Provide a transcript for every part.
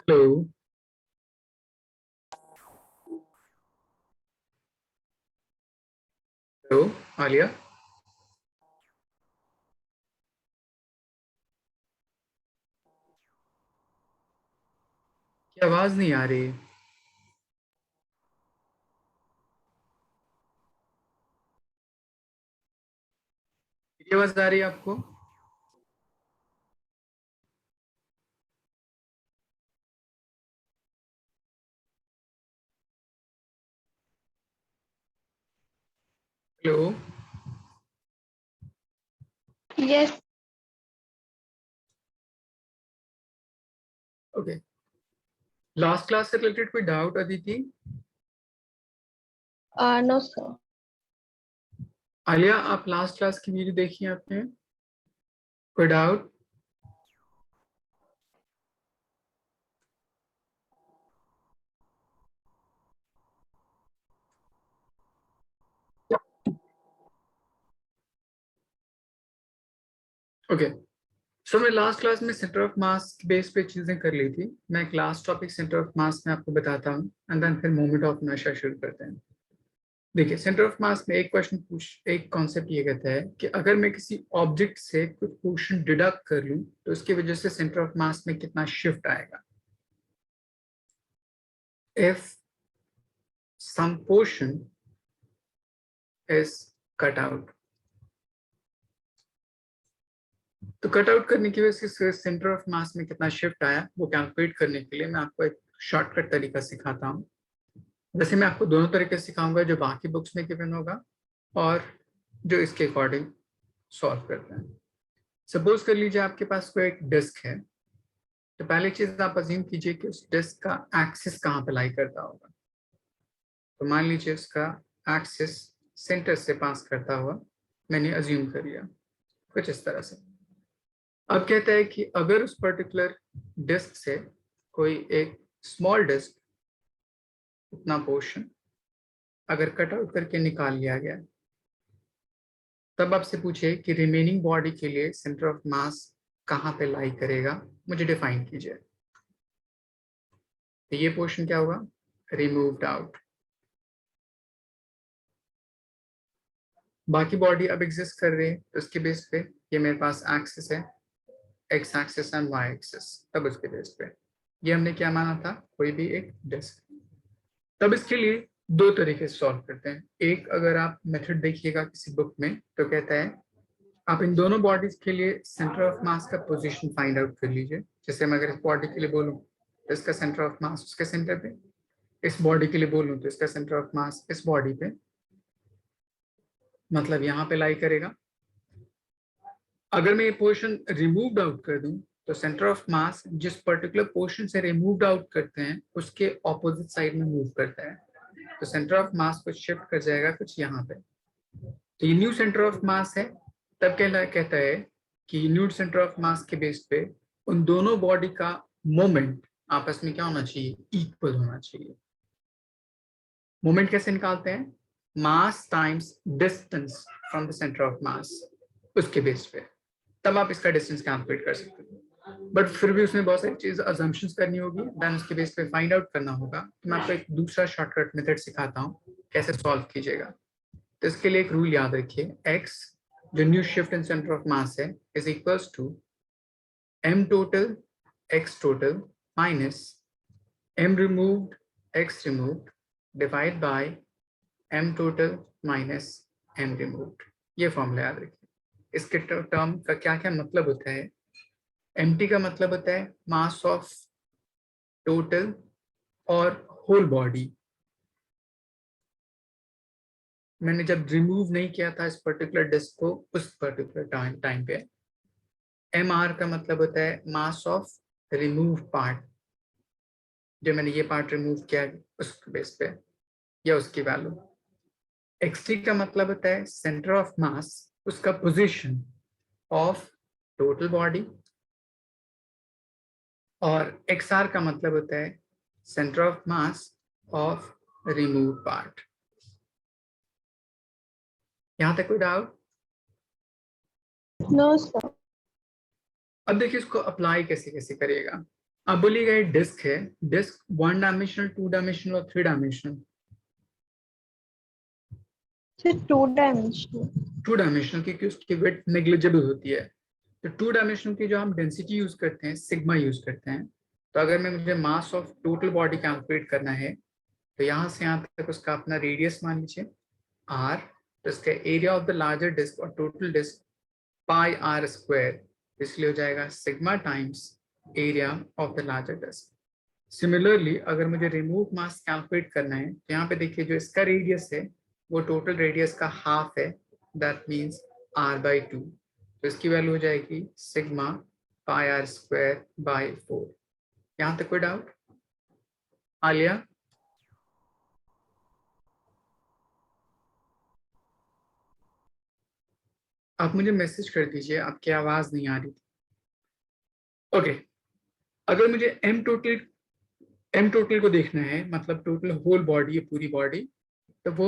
Hello. Hello Alia, की आवाज नहीं आ रही। मेरी आवाज आ रही है आपको? Hello. Yes, okay. Last class से रिलेटेड कोई doubt Aditi? no, sir. Alia, आप लास्ट क्लास की वीडियो देखी है आपने? कोई डाउट? ओके। सो मैं लास्ट क्लास में सेंटर ऑफ मास के बेस पे चीजें कर ली थी। मैं एक लास्ट टॉपिक सेंटर ऑफ मास में आपको बताता हूँ एंड देन फिर मोमेंट ऑफ इनर्शिया शुरू करते हैं। देखिए, सेंटर ऑफ मास में एक कॉन्सेप्ट ये कहता है कि अगर मैं किसी ऑब्जेक्ट से कुछ पोर्शन डिडक्ट कर लूं तो उसकी वजह से सेंटर ऑफ मास में कितना शिफ्ट आएगा। If some portion is cut out, तो कट आउट करने की वजह से सेंटर ऑफ मास में कितना शिफ्ट आया वो कैलकुलेट करने के लिए मैं आपको एक शॉर्टकट तरीका सिखाता हूँ। वैसे मैं आपको दोनों तरीके सिखाऊंगा, जो बाकी बुक्स में गिवन होगा और जो इसके अकॉर्डिंग सॉल्व करते हैं। सपोज कर लीजिए आपके पास कोई एक डिस्क है, तो पहली चीज आप अज्यूम कीजिए कि उस डिस्क का एक्सिस कहाँ पे लाई करता होगा। तो मान लीजिए उसका एक्सिस सेंटर से पास करता हुआ मैंने अज्यूम कर लिया कुछ इस तरह से। अब कहता है कि अगर उस पर्टिकुलर डिस्क से कोई एक स्मॉल डिस्क उतना पोर्शन अगर कट आउट करके निकाल लिया गया, तब आपसे पूछे कि रिमेनिंग बॉडी के लिए सेंटर ऑफ मास कहाँ पे लाई करेगा, मुझे डिफाइन कीजिए। तो ये पोर्शन क्या होगा? Removed out. बाकी बॉडी अब एग्जिस्ट कर रही है तो उसके बेस पे ये मेरे पास एक्सिस है, X axis and Y axis. तब उसके बेस पे ये हमने क्या माना था, कोई भी एक डिस्क। तब इसके लिए दो तरीके से सॉल्व करते हैं। एक, अगर आप मेथड देखिएगा किसी बुक में तो कहता है आप इन दोनों बॉडीज के लिए सेंटर ऑफ मास का पोजीशन फाइंड आउट कर लीजिए। जैसे मैं अगर इस बॉडी के लिए बोलूं तो इसका सेंटर ऑफ मास उसके सेंटर पे, इस बॉडी के लिए बोलूं तो इसका सेंटर ऑफ मास इस बॉडी पे, मतलब यहाँ पे लाई करेगा। अगर मैं ये पोर्शन रिमूव्ड आउट कर दूं तो सेंटर ऑफ मास जिस पर्टिकुलर पोर्शन से रिमूव्ड आउट करते हैं उसके ऑपोजिट साइड में मूव करता है, तो सेंटर ऑफ मास को शिफ्ट कर जाएगा कुछ यहाँ पे। तो ये न्यू सेंटर ऑफ मास है। तब कहता है कि न्यू सेंटर ऑफ मास के बेस पे उन दोनों बॉडी का मोमेंट आपस में क्या होना चाहिए, इक्वल होना चाहिए। मोमेंट कैसे निकालते हैं? मास times distance from the centre of मास, उसके बेस पे तब आप इसका डिस्टेंस कैलकुलेट कर सकते हो। बट फिर भी उसमें बहुत सारी चीज अजम्पशंस करनी होगी, देन उसके बेस पे फाइंड आउट करना होगा। तो मैं आपको एक दूसरा शॉर्टकट मेथड सिखाता हूँ कैसे सॉल्व कीजिएगा। तो इसके लिए एक रूल याद रखिए, x जो new shift in centre of mass है is equals to m total x total minus m removed x removed divide by m total minus m removed. ये फॉर्मूला याद रखिए। इसके टर्म का क्या क्या मतलब होता है? mt का मतलब होता है मास ऑफ टोटल और होल बॉडी। मैंने जब रिमूव नहीं किया था इस पर्टिकुलर डिस्क को उस पर्टिकुलर टाइम पे। एम आर का मतलब होता है मास ऑफ रिमूव पार्ट, जो मैंने ये पार्ट रिमूव किया उस बेस पे या उसकी वैल्यू। एक्स टी का मतलब होता है सेंटर ऑफ मास, उसका पोजीशन ऑफ टोटल बॉडी। और एक्स आर का मतलब होता है centre of mass of remove part. यहां तक कोई डाउट? No, sir. अब देखिए इसको अप्लाई कैसे कैसे करिएगा। अब बोलिएगा ये डिस्क है, डिस्क 1 डायमेंशनल, 2 डायमेंशनल और 3 डायमेंशनल? सिर्फ 2 डायमेंशनल। 2 डायमेंशनल, क्योंकि उसकी विड्थ नेग्लिजिबल होती है। तो 2 डायमेंशनल की जो हम डेंसिटी यूज करते हैं, सिग्मा यूज करते हैं। तो अगर मैं मुझे mass of total body calculate करना है, तो यहाँ से यहाँ तक उसका अपना रेडियस मान लीजिए r, तो इसका area of the larger disc और total disc pi are square, इसलिए हो जाएगा sigma times area of the larger disc. Similarly अगर मुझे रिमूव मास कैलकुलेट करना है, तो यहाँ पे देखिए जो इसका रेडियस है वो टोटल रेडियस का हाफ है, दैट मीन्स r/2। तो इसकी वैल्यू हो जाएगी sigma pi are square by 4। यहाँ तक कोई डाउट? आलिया? आप मुझे मैसेज कर दीजिए, आपकी आवाज नहीं आ रही थी। ओके, अगर मुझे एम टोटल को देखना है, मतलब टोटल होल बॉडी है, पूरी बॉडी, तो वो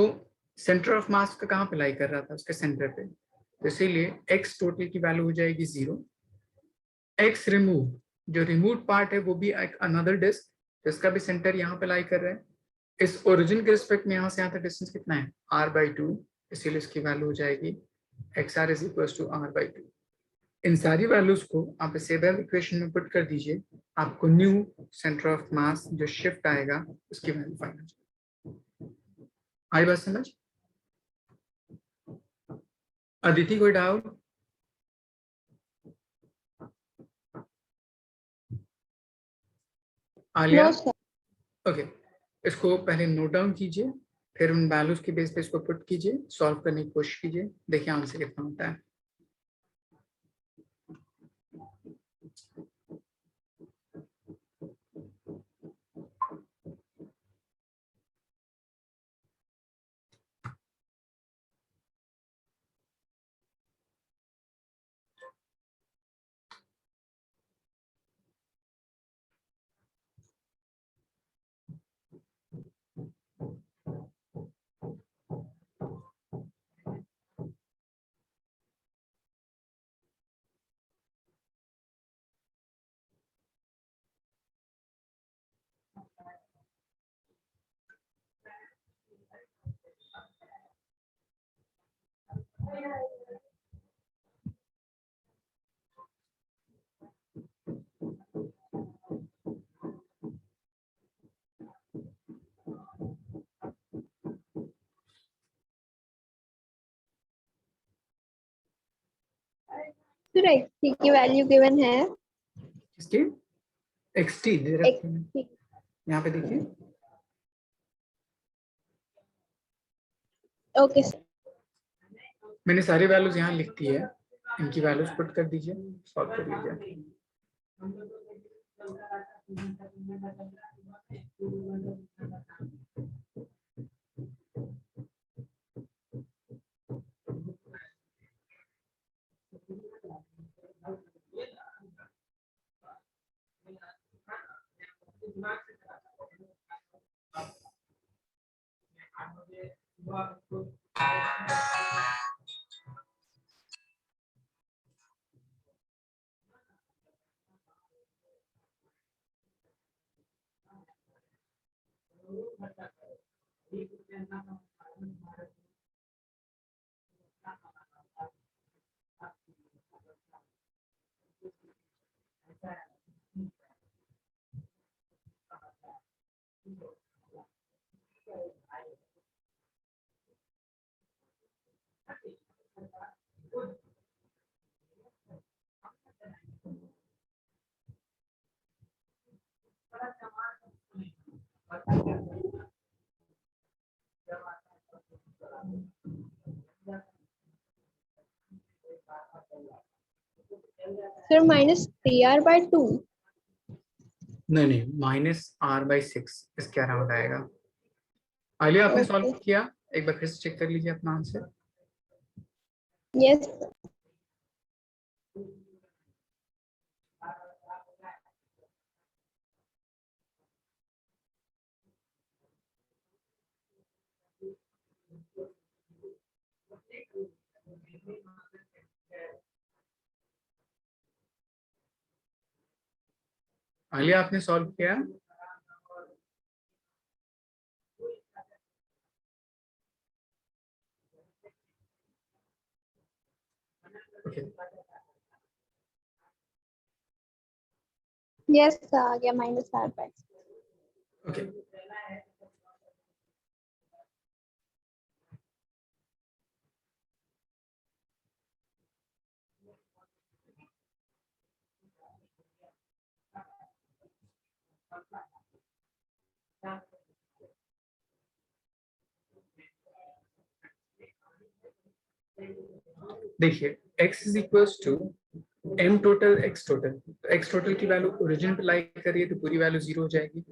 सेंटर ऑफ मास का कहाँ पे लाई कर रहा था? उसके सेंटर पे। तो इसीलिए एक्स टोटल की वैल्यू हो जाएगी 0। एक्स रिमूव, जो रिमूव पार्ट है वो भी एक अनदर डिस्क, जिसका भी सेंटर यहाँ पे लाई कर रहा है। इस ओरिजिन के रिस्पेक्ट में यहाँ से यहाँ तक डिस्टेंस कितना है? r/2, इसीलिए इसकी वैल्यू हो जाएगी xr is equal to r/2। इन सारी वैल्यूज को आप इस सेबेल इक्वेशन में पुट कर दीजिए, आपको न्यू सेंटर ऑफ मास जो शिफ्ट आएगा उसकी वैल्यू फाइंड हो जाएगी। आई बात समझ? अदिति कोई doubt? Alia? No sir. Okay, इसको पहले नोट डाउन कीजिए, फिर उन वैल्यूज के बेस पे इसको पुट कीजिए, सॉल्व करने की कोशिश कीजिए, देखिए आंसर कितना होता है। फिर एक्स की वैल्यू गिवन है। किसकी? एक्सटी दे रखी है, एक्स। यहाँ पे देखिए। Okay sir. मैंने सारी वैल्यूज यहाँ लिख दी है, इनकी वैल्यूज पुट कर दीजिए, सॉल्व कर लीजिए। Sir -3r/2। नहीं नहीं, -r/6 इसके अराउंड आएगा। आलिया आपने ओके। सॉल्व किया? एक बार फिर से चेक कर लीजिए अपना आंसर। यस। आलिया आपने सॉल्व किया? ओके Yes, आ गया -5/. ओके देखिए x is equals to m total x total. x total की वैल्यू ओरिजिन पे लाई करिए तो पूरी वैल्यू 0 हो जाएगी,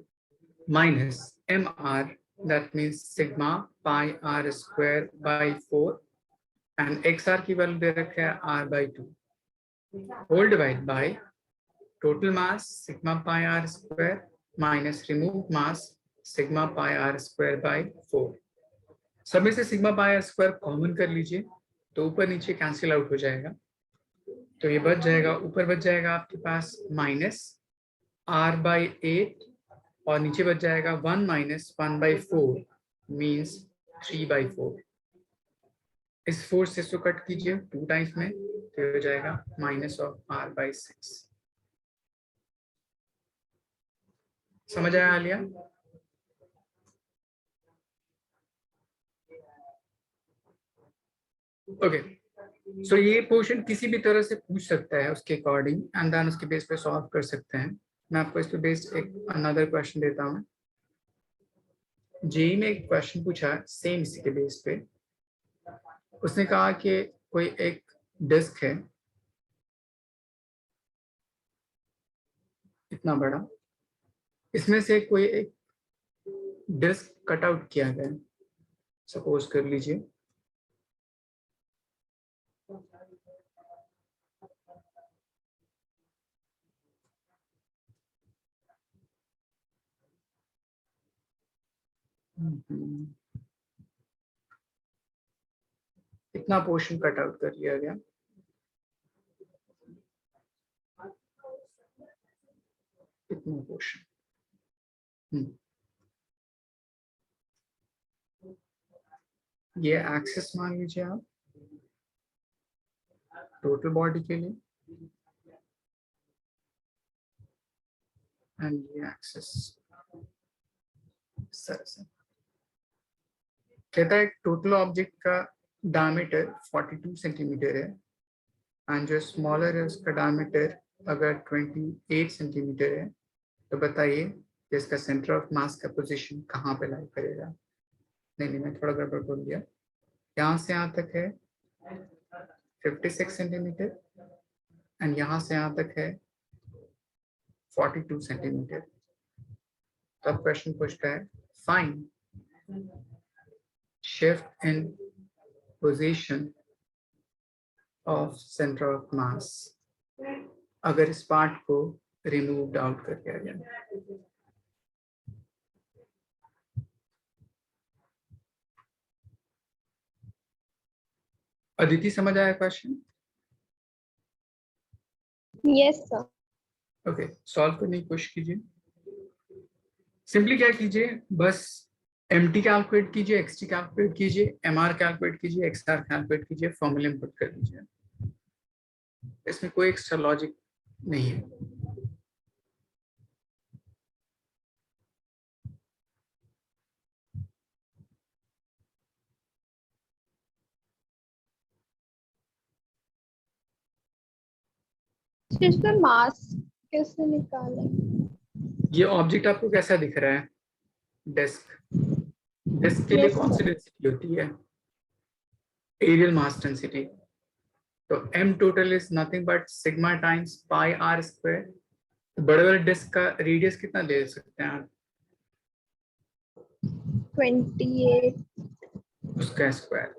minus mr that means sigma pi r square by 4 and xr की वैल्यू दे रखा है r by 2 whole divide by total mass sigma pi r square minus remove mass sigma pi r square by 4. सब में से sigma pi r square common कर लीजिए तो ऊपर नीचे कैंसिल आउट हो जाएगा, तो ये बच जाएगा, ऊपर बच जाएगा आपके पास माइनस r बाई 8 और नीचे बच जाएगा 1 माइनस 1/4 मीन्स 3/4. इस 4 से इसको कट कीजिए 2 टाइम्स में तो हो जाएगा माइनस ऑफ r/6. समझ आया आलिया? ओके सो ये पोर्शन किसी भी तरह से पूछ सकता है उसके अकॉर्डिंग एंड देन उसके बेस पे सॉल्व कर सकते हैं. मैं आपको इस पे बेस्ड एक अनदर क्वेश्चन देता हूँ. जेई में एक क्वेश्चन पूछा सेम इसी के बेस पे. उसने कहा कि कोई एक डिस्क है इतना बड़ा, इसमें से कोई एक डिस्क कट आउट किया गया, सपोज कर लीजिए इतना पोर्शन कट आउट कर लिया गया. इतना पोर्शन ये एक्सेस मान लीजिए आप टोटल बॉडी के लिए एंड ये एक्सेस सर कहता है टोटल ऑब्जेक्ट का डायमीटर 42 सेंटीमीटर है एंड जो स्मॉलर है उसका डायमीटर अगर 28 सेंटीमीटर है तो बताइए कि इसका सेंटर ऑफ मास का पोजीशन कहाँ पे लाई करेगा. नहीं मैं थोड़ा गड़बड़ बोल दिया. यहाँ से यहाँ तक है 56 सेंटीमीटर एंड यहाँ से यहाँ तक है 42 सेंटीमीटर. तब क्वेश्चन पूछता है find shift in position of center of mass अगर इस पार्ट को रिमूव आउट कर दिया जाए. अदिति समझ आया question? Yes, sir. Okay solve करने की कोशिश कीजिए. सिंपली क्या कीजिए, बस mt कैलकुलेट कीजिए, xt कैलकुलेट कीजिए, mr कैलकुलेट कीजिए, xr कैलकुलेट कीजिए, फॉर्मूले में पुट कर दीजिए. इसमें कोई एक्स्ट्रा लॉजिक नहीं है. इसका मास कैसे निकालें? ये ऑब्जेक्ट आपको कैसा दिख रहा है? डिस्क. डिस्क के लिए Yes, कौन सी sir. डेंसिटी होती है? Areal mass density. तो m टोटल is nothing but sigma times pi r square. बड़े बड़े डिस्क का रेडियस कितना ले सकते हैं आप? 28. उसका स्क्वायर.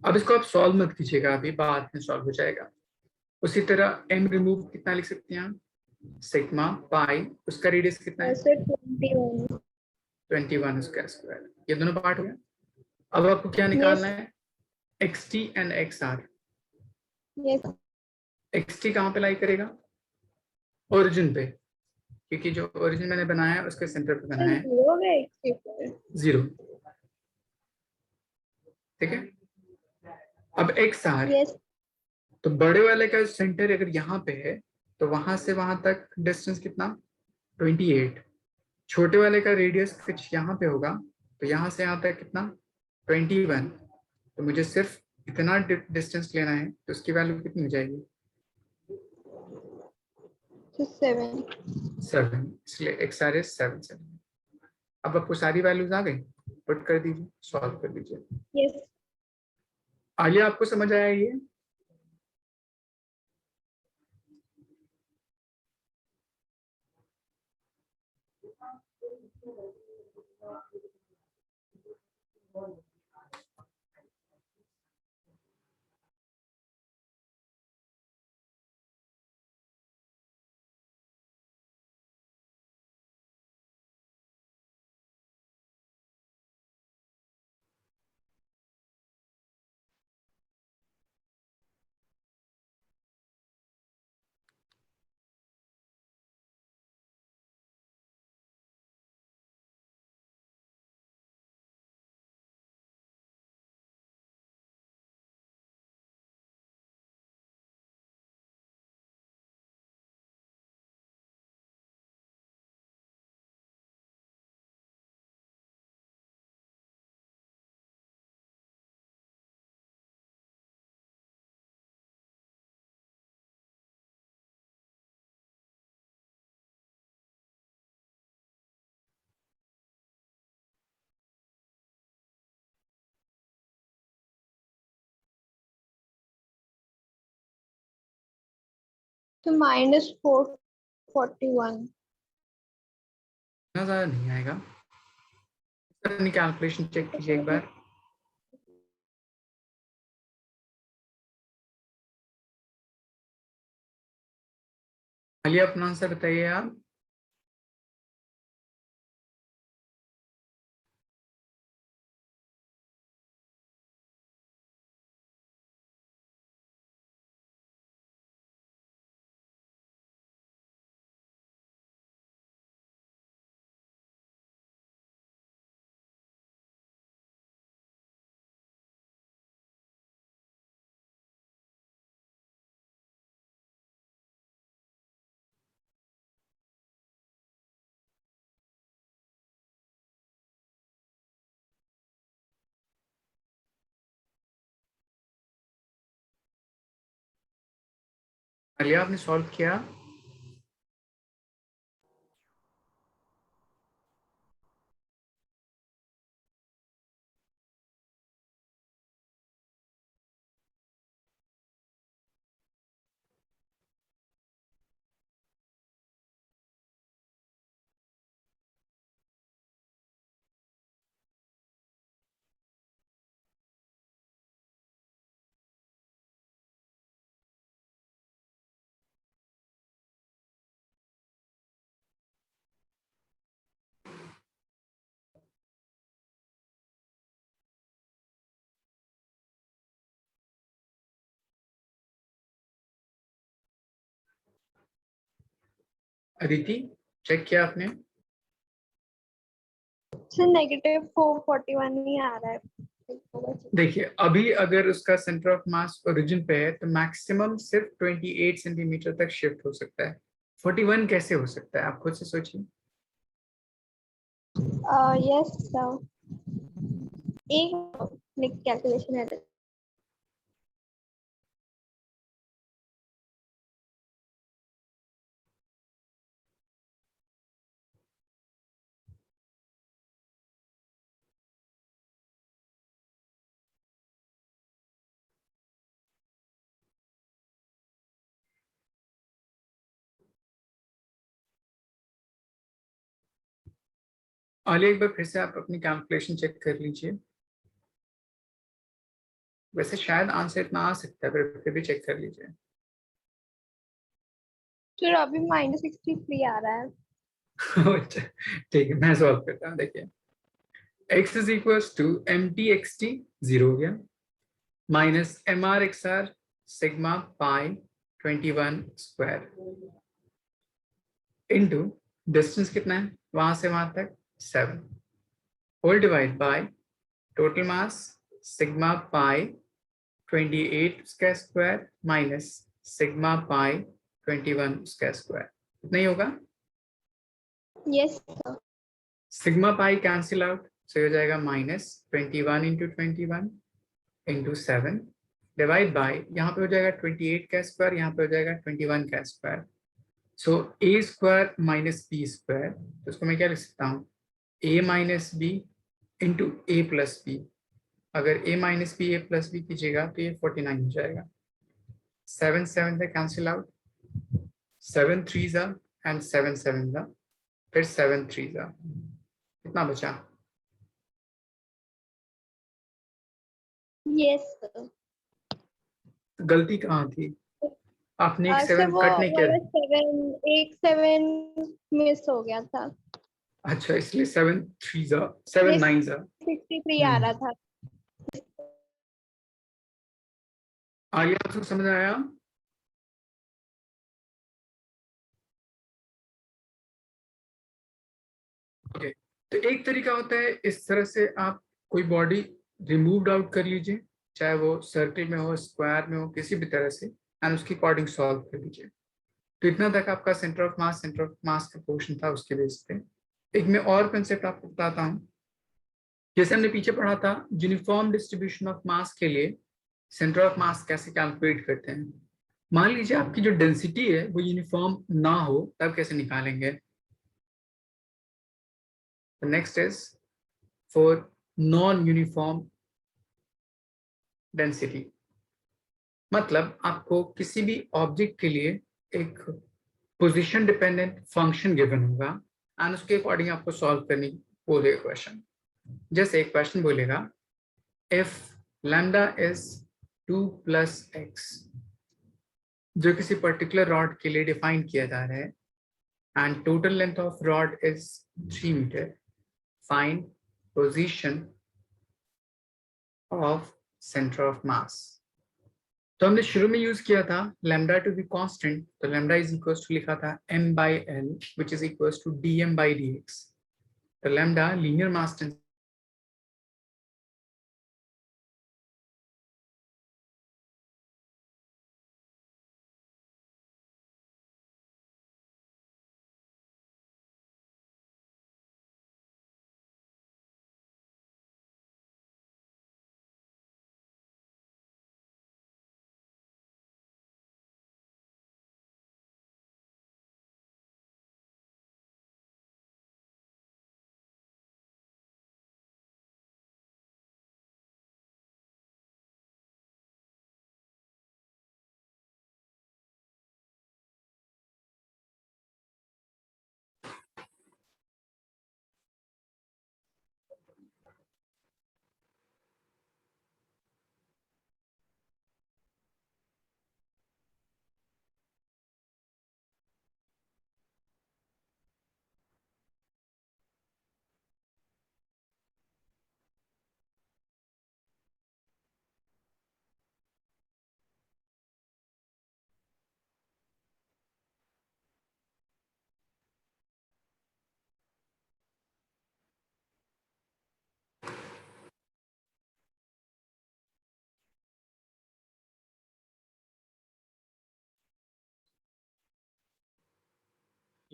अब इसको आप सॉल्व मत कीजिएगा, अभी बाद में सॉल्व हो जाएगा. उसी तरह m रिमूव कितना लिख सकते हैं आप? सिग्मा पाई, उसका रेडियस कितना है? Sir, 21. 21 उसका स्क्वायर. ये दोनों पार्ट हो गया. अब आपको क्या निकालना Yes. है? xt and xr. Yes. xt कहाँ पे लाई करेगा? ओरिजिन पे, क्योंकि जो ओरिजिन मैंने बनाया है उसके सेंटर पे बनाया है जीरो हो गया x के ऊपर 0। ठीक है, अब एक्स आर, यस तो बड़े वाले का सेंटर अगर यहाँ पे है तो वहां से वहां तक डिस्टेंस कितना 28। छोटे वाले का रेडियस कुछ यहाँ पे होगा तो यहाँ से यहाँ तक कितना 21। तो मुझे सिर्फ इतना डिस्टेंस लेना है तो उसकी वैल्यू कितनी हो जाएगी 7 7, इसलिए एक्स आर इज 7। अब आपको सारी वैल्यूज आ गई, पुट कर दीजिए, सॉल्व कर दीजिए। यस आलिया आपको समझ आया ये? तो -441 इतना ज्यादा नहीं आएगा, अपनी कैलकुलेशन चेक कीजिए एक बार। आलिया अपना आंसर बताइए आप। आलिया आपने सॉल्व किया? अदिति चेक किया आपने? से -441 ही आ रहा है। देखिए अभी अगर उसका सेंटर ऑफ मास ओरिजिन पे है तो मैक्सिमम सिर्फ 28 सेंटीमीटर तक शिफ्ट हो सकता है। 41 कैसे हो सकता है, आप खुद से सोचिए। यस एक कैलकुलेशन है। आलिया एक बार फिर से आप अपनी कैलकुलेशन चेक कर लीजिए। वैसे शायद आंसर इतना आ सकता है पर फिर भी चेक कर लीजिए। फिर अभी -63 आ रहा है। अच्छा, ठीक है मैं सॉल्व करता हूँ। देखिए x is equals to M T X T, 0 हो गया, minus M R X R sigma pi 21 square into distance कितना है वहां से वहां तक 7 whole divide by total mass sigma pi 28 उसका स्क्वायर माइनस सिग्मा पाई 21 उसका स्क्वायर इतना ही होगा. Yes, sir. Sigma pi cancel out so हो जाएगा minus 21 into 21 into 7 divide by यहाँ पे हो जाएगा 28 का स्क्वायर यहाँ पे हो जाएगा 21 का square. So A square minus B square तो उसको मैं क्या लिख सकता हूँ A minus B into A plus B. अगर a minus B A plus B कीजिएगा तो ये 49 हो जाएगा. 7 7 से कैंसिल आउट 7 3 जा एंड 7 7 जा फिर 7 3 जा कितना बचा. Yes, sir. गलती कहाँ थी आपने एक सर 7 वो कट नहीं किया. वाला 7 एक 7 मिस हो गया था. अच्छा इसलिए 7 3 जा 7 9 जा 63 आ रहा था. आगे आपको समझ आया. ओके तो एक तरीका होता है इस तरह से आप कोई बॉडी रिमूव्ड आउट कर लीजिए चाहे वो सर्कल में हो स्क्वायर में हो किसी भी तरह से एंड उसकी अकॉर्डिंग सॉल्व कर लीजिए. तो इतना तक आपका सेंटर ऑफ मास का पोर्शन था उसके बेस पे. एक मैं और कंसेप्ट आपको बताता हूँ. जैसे हमने पीछे पढ़ा था यूनिफॉर्म डिस्ट्रीब्यूशन ऑफ मास के लिए सेंटर ऑफ मास कैसे कैलकुलेट करते हैं. मान लीजिए आपकी जो डेंसिटी है वो यूनिफॉर्म ना हो तब कैसे निकालेंगे. Next is for non uniform density. मतलब आपको किसी भी ऑब्जेक्ट के लिए एक पोजीशन डिपेंडेंट फंक्शन गिवन होगा एंड उसके अकॉर्डिंग आपको सॉल्व करनी बोलेगा क्वेश्चन. जैसे एक क्वेश्चन बोलेगा इफ लैम्डा इज 2 + x जो किसी पर्टिकुलर रॉड के लिए डिफाइन किया जा रहा है and total length of rod is 3 metre. Find position of centre of mass. तो हमने शुरू में यूज किया था लैम्डा टू बी कांस्टेंट तो लैम्डा इज इक्वल टू लिखा था m/l which is equal to dm/dx. तो लैम्डा लीनियर मास डेंसिटी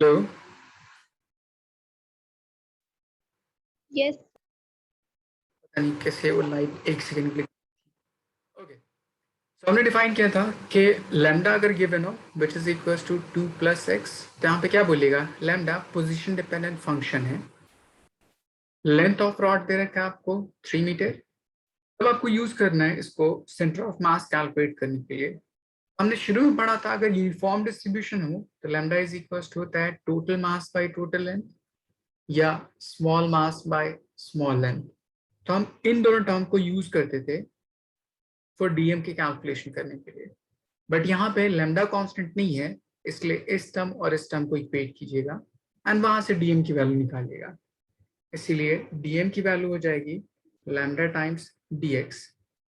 लो Yes. पता नहीं कैसे वो लाइट एक सेकंड के लिए. ओके तो हमने डिफाइन किया था कि लैम्डा अगर गिवन हो which is equals to 2 + x तो यहाँ पे क्या बोलेगा लैम्डा पोजीशन डिपेंडेंट फंक्शन है. लेंथ ऑफ रॉड दे रखा है आपको 3 मीटर. अब आपको यूज करना है इसको सेंटर ऑफ मास कैलकुलेट करने के लिए. हमने शुरू में पढ़ा था अगर यूनिफॉर्म डिस्ट्रीब्यूशन हो तो लैम्डा इज इक्वल्स टू होता है total mass by total length या small mass by small length. तो हम इन दोनों टर्म को यूज करते थे फॉर डीएम की कैलकुलेशन करने के लिए. बट यहाँ पे लैम्डा कांस्टेंट नहीं है इसलिए इस टर्म और इस टर्म को इक्वेट कीजिएगा एंड वहां से डीएम की वैल्यू निकालिएगा. इसीलिए डीएम की वैल्यू हो जाएगी lambda times D X.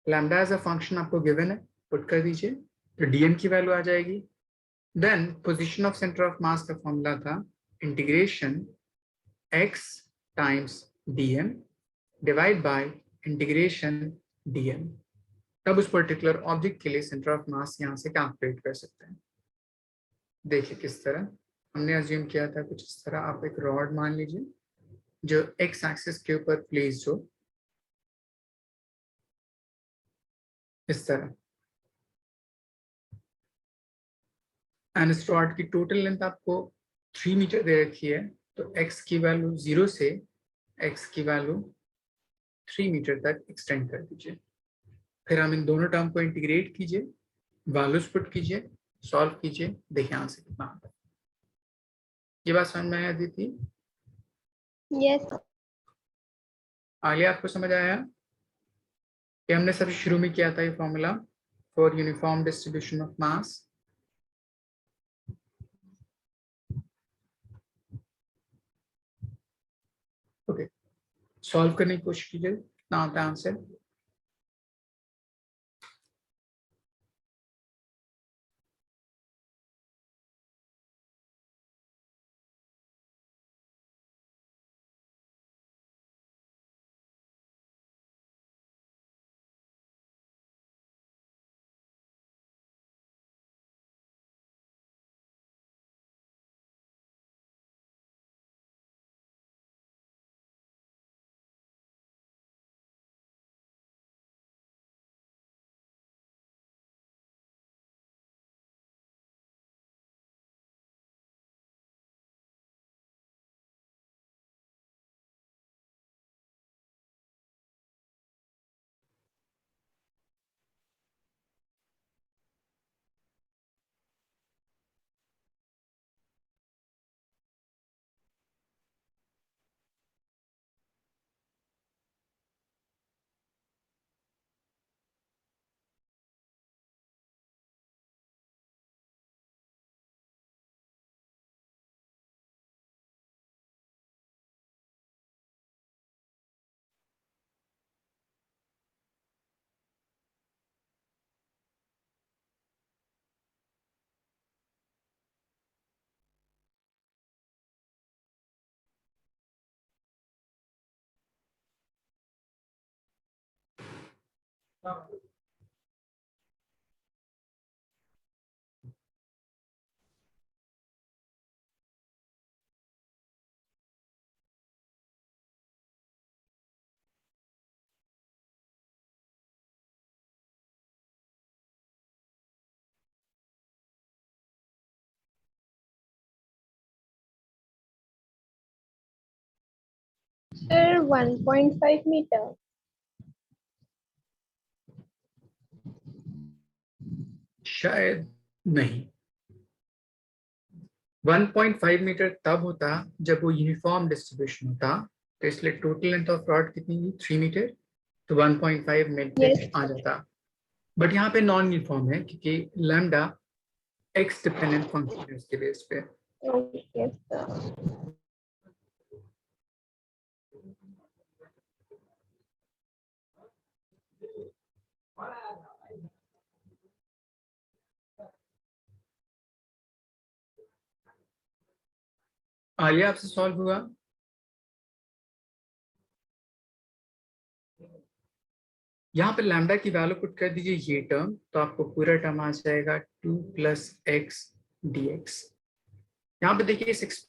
Lambda as a function आपको गिवन है पुट कर दीजिए तो डीएम की वैल्यू आ जाएगी. Then position of centre of mass का फॉर्मूला था integration x times dm divide by integration dm, तब उस पर्टिकुलर ऑब्जेक्ट के लिए सेंटर ऑफ मास यहाँ से कैलकुलेट कर सकते हैं। देखिए किस तरह हमने अज्यूम किया था, कुछ इस तरह आप एक रॉड मान लीजिए जो एक्स एक्सिस के ऊपर प्लेस्ड हो, इस तरह, एंड इस रॉड की टोटल लेंथ आपको 3 मीटर दे रखी है, तो x की वैल्यू 0 से x की वैल्यू 3 मीटर तक एक्सटेंड कर दीजिए। फिर हम इन दोनों टर्म को इंटीग्रेट कीजिए, वैल्यूज पुट कीजिए, सॉल्व कीजिए, देखिए आंसर कितना आता है। ये बात समझ में आई थी? Yes. आगे आपको समझ आया कि हमने सबसे शुरू में किया था ये formula for uniform distribution of mass. Okay, solve करने की कोशिश कीजिए, कितना आता है आंसर। Sir, 1.5 meter. शायद नहीं, 1.5 मीटर तब होता जब वो यूनिफॉर्म डिस्ट्रीब्यूशन होता, तो इसलिए टोटल लेंथ ऑफ रॉड कितनी थी, 3 मीटर, तो 1.5 Yes. मीटर आ जाता। बट यहाँ पे नॉन यूनिफॉर्म है क्योंकि लैम्डा एक्स डिपेंडेंट फंक्शन है उसके बेस पे। Okay, sir. आलिया आपसे सॉल्व हुआ? यहाँ पे लैम्डा की वैल्यू पुट कर दीजिए ये टर्म, तो आपको पूरा टर्म आ जाएगा 2 + x dx। यहाँ पे देखिए इस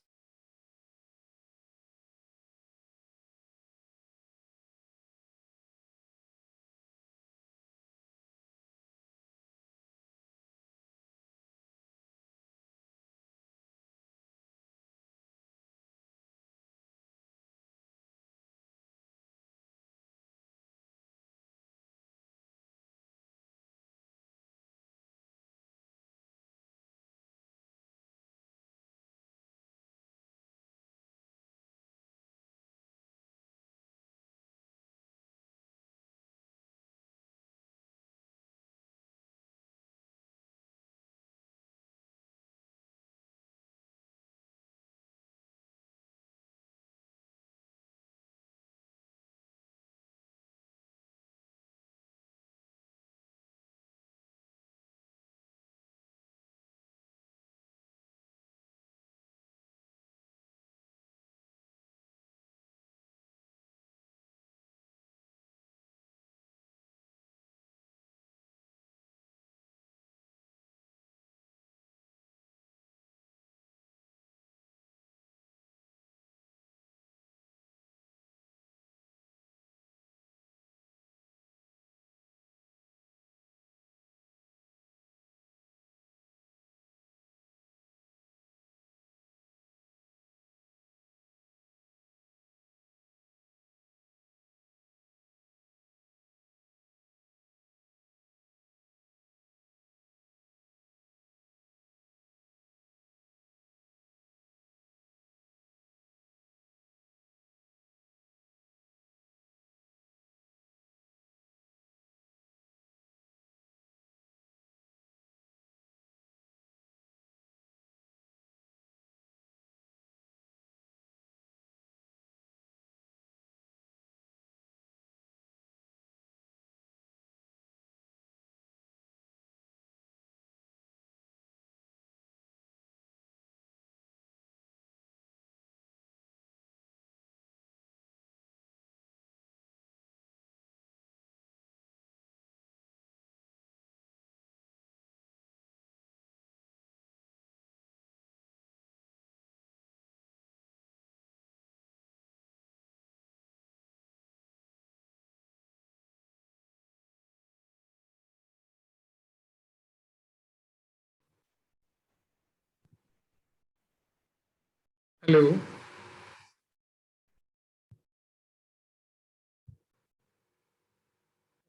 hello,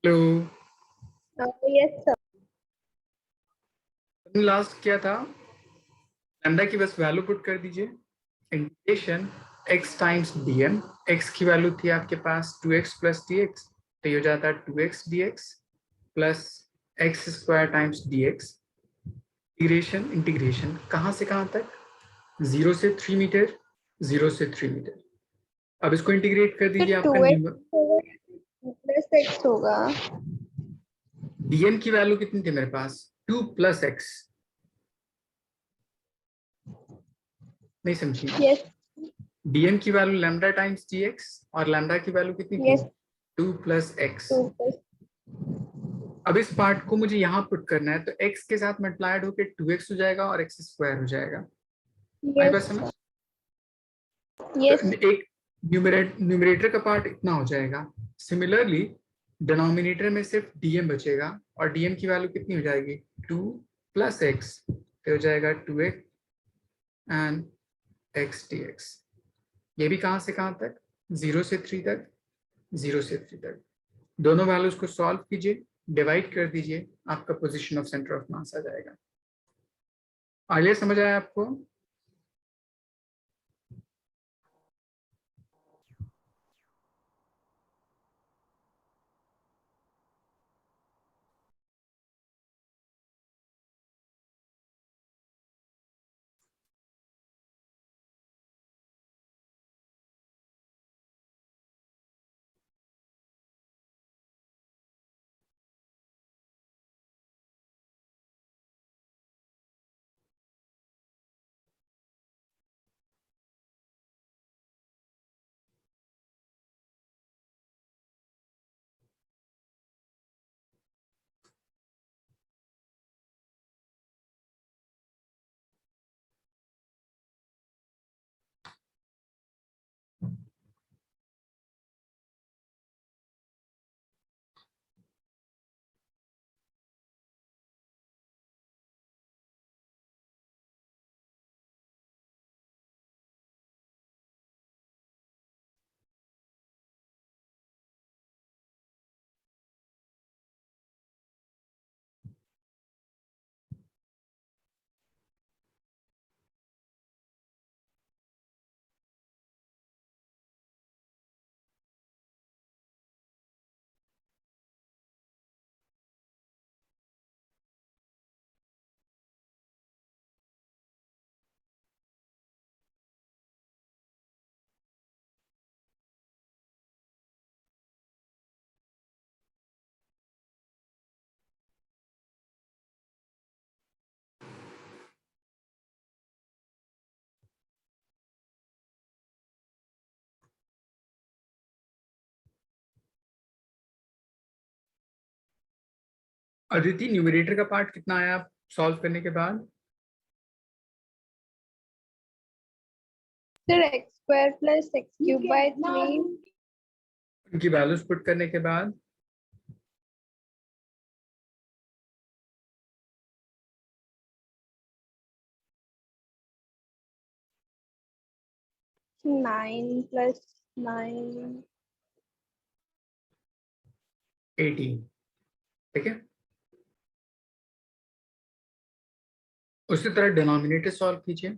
hello. Yes, sir. Last क्या था? लैम्डा की बस वैल्यू पुट कर दीजिए। Integration x times dm, x की वैल्यू थी आपके पास 2x प्लस dx, तो ये हो जाता है 2x dx plus x square times dx। Integration integration कहाँ से कहाँ तक? 0 से 3 मीटर, 0 से 3 मीटर। अब इसको इंटीग्रेट कर तो दीजिए आपका 2x प्लस x होगा। dm की वैल्यू कितनी थी मेरे पास? 2 प्लस एक्स। नहीं समझी? Yes, dm की वैल्यू लैम्डा टाइम्स dx और लैम्डा की वैल्यू कितनी थी? yes, 2 plus x. 2 plus. अब इस पार्ट को मुझे यहाँ पुट करना है, तो x के साथ मल्टीप्लाइड होकर 2x हो जाएगा और x स्क्वायर हो जाएगा। आई Yes, बात समझ? sir. तो Yes, एक न्यूमरेटर का पार्ट इतना हो जाएगा। सिमिलरली डिनोमिनेटर में सिर्फ dm बचेगा और dm की वैल्यू कितनी हो जाएगी? 2 प्लस एक्स, तो हो जाएगा 2x एंड x dx। ये भी कहाँ से कहाँ तक? 0 से 3 तक, 0 से 3 तक। दोनों वैल्यूज को सॉल्व कीजिए, डिवाइड कर दीजिए, आपका position of centre of mass आ जाएगा। आइए, समझ आया आपको? अदिति, न्यूमरेटर का पार्ट कितना आया सॉल्व करने के बाद? sir. X square plus x cube by 3. उनकी वैल्यूज पुट करने के बाद 9 plus 9. 18। ठीक है, उसी तरह डिनोमिनेटर सॉल्व कीजिए।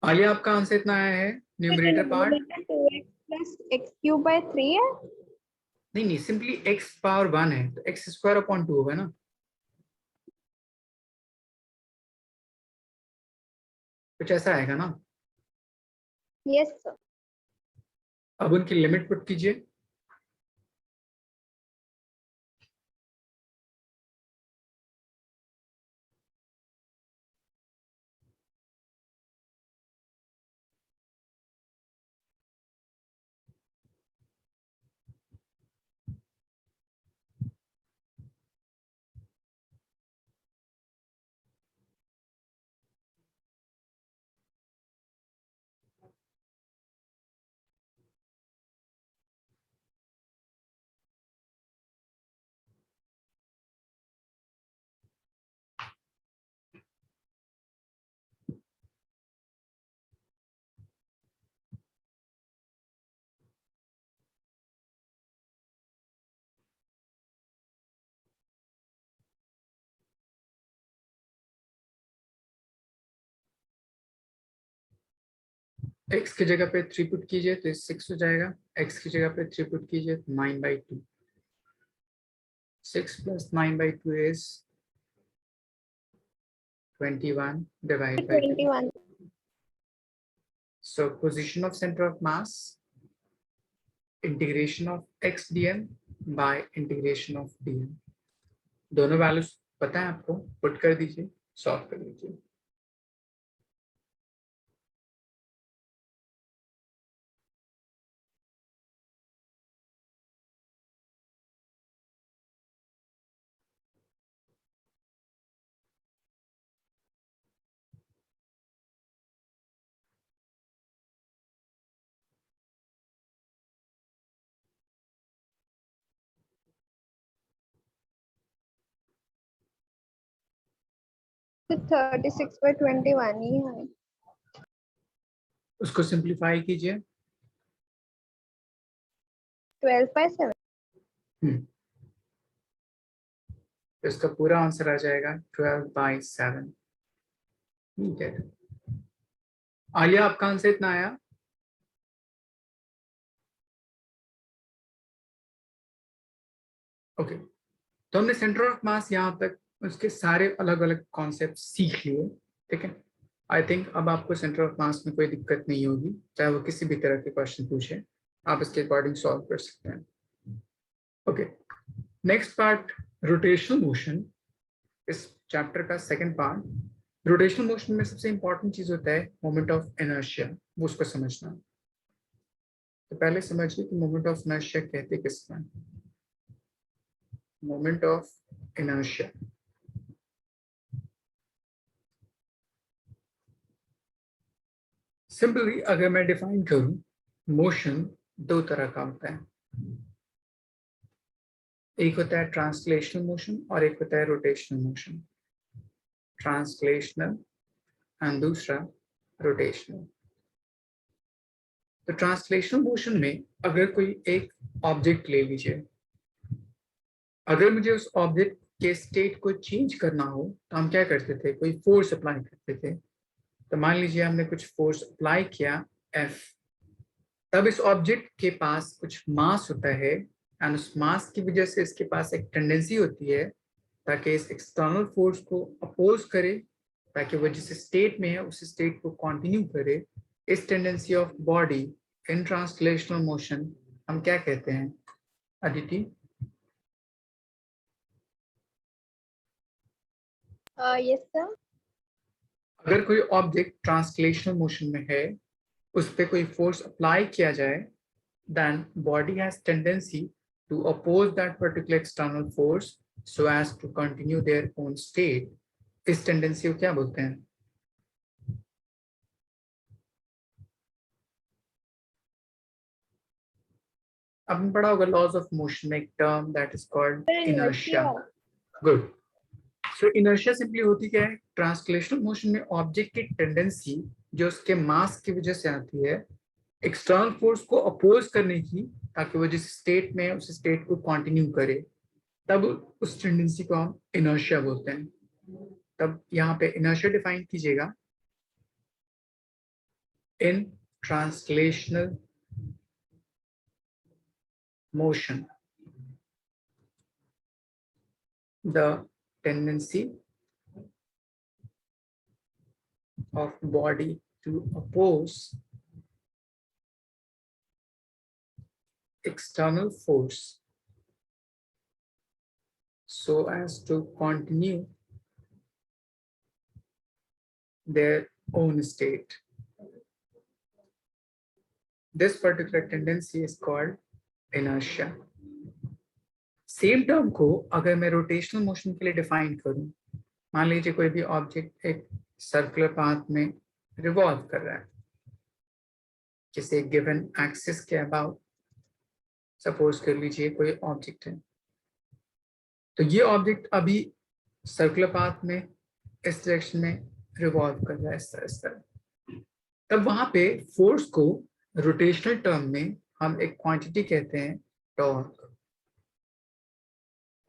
आइए, आपका आंसर इतना आया है numerator part. Denominator 2x plus x cube by 3 है। नहीं नहीं, सिंपली x पावर 1 है तो x स्क्वायर अपॉन 2 होगा ना, कुछ ऐसा आएगा ना। Yes, sir. अब उनकी लिमिट पुट कीजिए। x की जगह पे 3 पुट कीजिए तो 6 हो जाएगा, x की जगह पे 3 पुट कीजिए तो 9/2, 6 + 9/2 is 21 divided by 2. 21. So position of center of mass, integration of x dm by integration of dm. दोनों वैल्यूज पता है आपको, पुट कर दीजिए, सॉल्व कर लीजिए। तो 36/21 ही है। उसको सिंप्लीफाई कीजिए। 12/7। तो इसका पूरा आंसर आ जाएगा 12/7। ठीक है, आलिया आपका आंसर इतना आया। ओके, तो हमने सेंटर ऑफ मास यहाँ तक उसके सारे अलग अलग कॉन्सेप्ट सीख लिए। ठीक है, आई थिंक अब आपको सेंटर ऑफ मास में कोई दिक्कत नहीं होगी, चाहे वो किसी भी तरह के क्वेश्चन पूछे, आप इसके अकॉर्डिंग सॉल्व कर सकते हैं। Okay, next part rotational motion, इस चैप्टर का सेकंड पार्ट। रोटेशनल मोशन में सबसे इंपॉर्टेंट चीज होता है मोमेंट ऑफ इनर्शिया, वो उसको समझना। तो पहले समझिए कि मोमेंट ऑफ इनर्शिया कहते किसमें। मोमेंट ऑफ इनर्शिया सिंपली अगर मैं डिफाइन करूं, मोशन दो तरह का होता है, एक होता है ट्रांसलेशनल मोशन और एक होता है रोटेशनल मोशन। ट्रांसलेशनल एंड दूसरा रोटेशनल। तो ट्रांसलेशनल मोशन में अगर कोई एक ऑब्जेक्ट ले लीजिए, अगर मुझे उस ऑब्जेक्ट के स्टेट को चेंज करना हो तो हम क्या करते थे, कोई फोर्स अप्लाई करते थे। तो मान लीजिए हमने कुछ फोर्स अप्लाई किया F, तब इस ऑब्जेक्ट के पास कुछ मास होता है एंड उस मास की वजह से इसके पास एक टेंडेंसी होती है ताकि इस एक्सटर्नल फोर्स को अपोज करे, ताकि वो जिस स्टेट में है उस स्टेट को कंटिन्यू करे। इस tendency of body in translational motion हम क्या कहते हैं अदिति? Yes sir. अगर कोई ऑब्जेक्ट ट्रांसलेशनल मोशन में है, उस पर कोई फोर्स अप्लाई किया जाए, then body has tendency to oppose that particular external force so as to continue their own state. इस टेंडेंसी को क्या बोलते हैं? आपने पढ़ा होगा लॉज ऑफ मोशन में एक term that is called inertia. Good. So inertia simply होती क्या है, ट्रांसलेशनल मोशन में ऑब्जेक्ट की टेंडेंसी जो उसके मास की वजह से आती है एक्सटर्नल फोर्स को अपोज करने की, ताकि वो जिस स्टेट में उस स्टेट को कंटिन्यू करे, तब उस टेंडेंसी को हम इनर्शिया बोलते हैं। तब यहाँ पे इनर्शिया डिफाइन कीजिएगा, इन translational motion the tendency of body to oppose external force so as to continue their own state. This particular tendency is called inertia. Same term को अगर मैं रोटेशनल मोशन के लिए डिफाइन करूं, मान लीजिए कोई भी ऑब्जेक्ट एक सर्कुलर पाथ में रिवॉल्व कर रहा है किसी गिवन एक्सिस के अबाउट, सपोज कर लीजिए कोई ऑब्जेक्ट है, तो ये ऑब्जेक्ट अभी सर्कुलर पाथ में इस डायरेक्शन में रिवॉल्व कर रहा है इस तरह। तब वहां पे फोर्स को रोटेशनल टर्म में हम एक क्वांटिटी कहते हैं टॉर्क।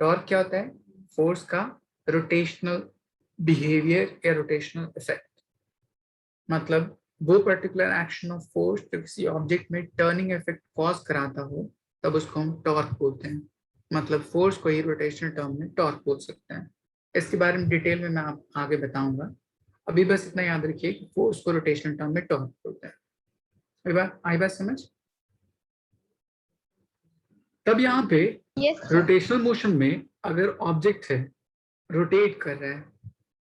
टॉर्क क्या होता है? फोर्स का रोटेशनल बिहेवियर या रोटेशनल इफेक्ट। मतलब वो पर्टिकुलर एक्शन ऑफ फोर्स जो किसी ऑब्जेक्ट में टर्निंग इफेक्ट कॉज कराता हो, तब उसको हम टॉर्क बोलते हैं। मतलब फोर्स को ही रोटेशनल टर्म में टॉर्क बोल सकते हैं। इसके बारे में डिटेल में मैं आप आगे बताऊंगा। अभी बस इतना याद रखिए कि फोर्स को रोटेशनल टर्म में टॉर्क बोलते हैं। आई बात समझ? तब यहाँ पे Yes, sir. रोटेशनल मोशन में अगर ऑब्जेक्ट है, रोटेट कर रहा है,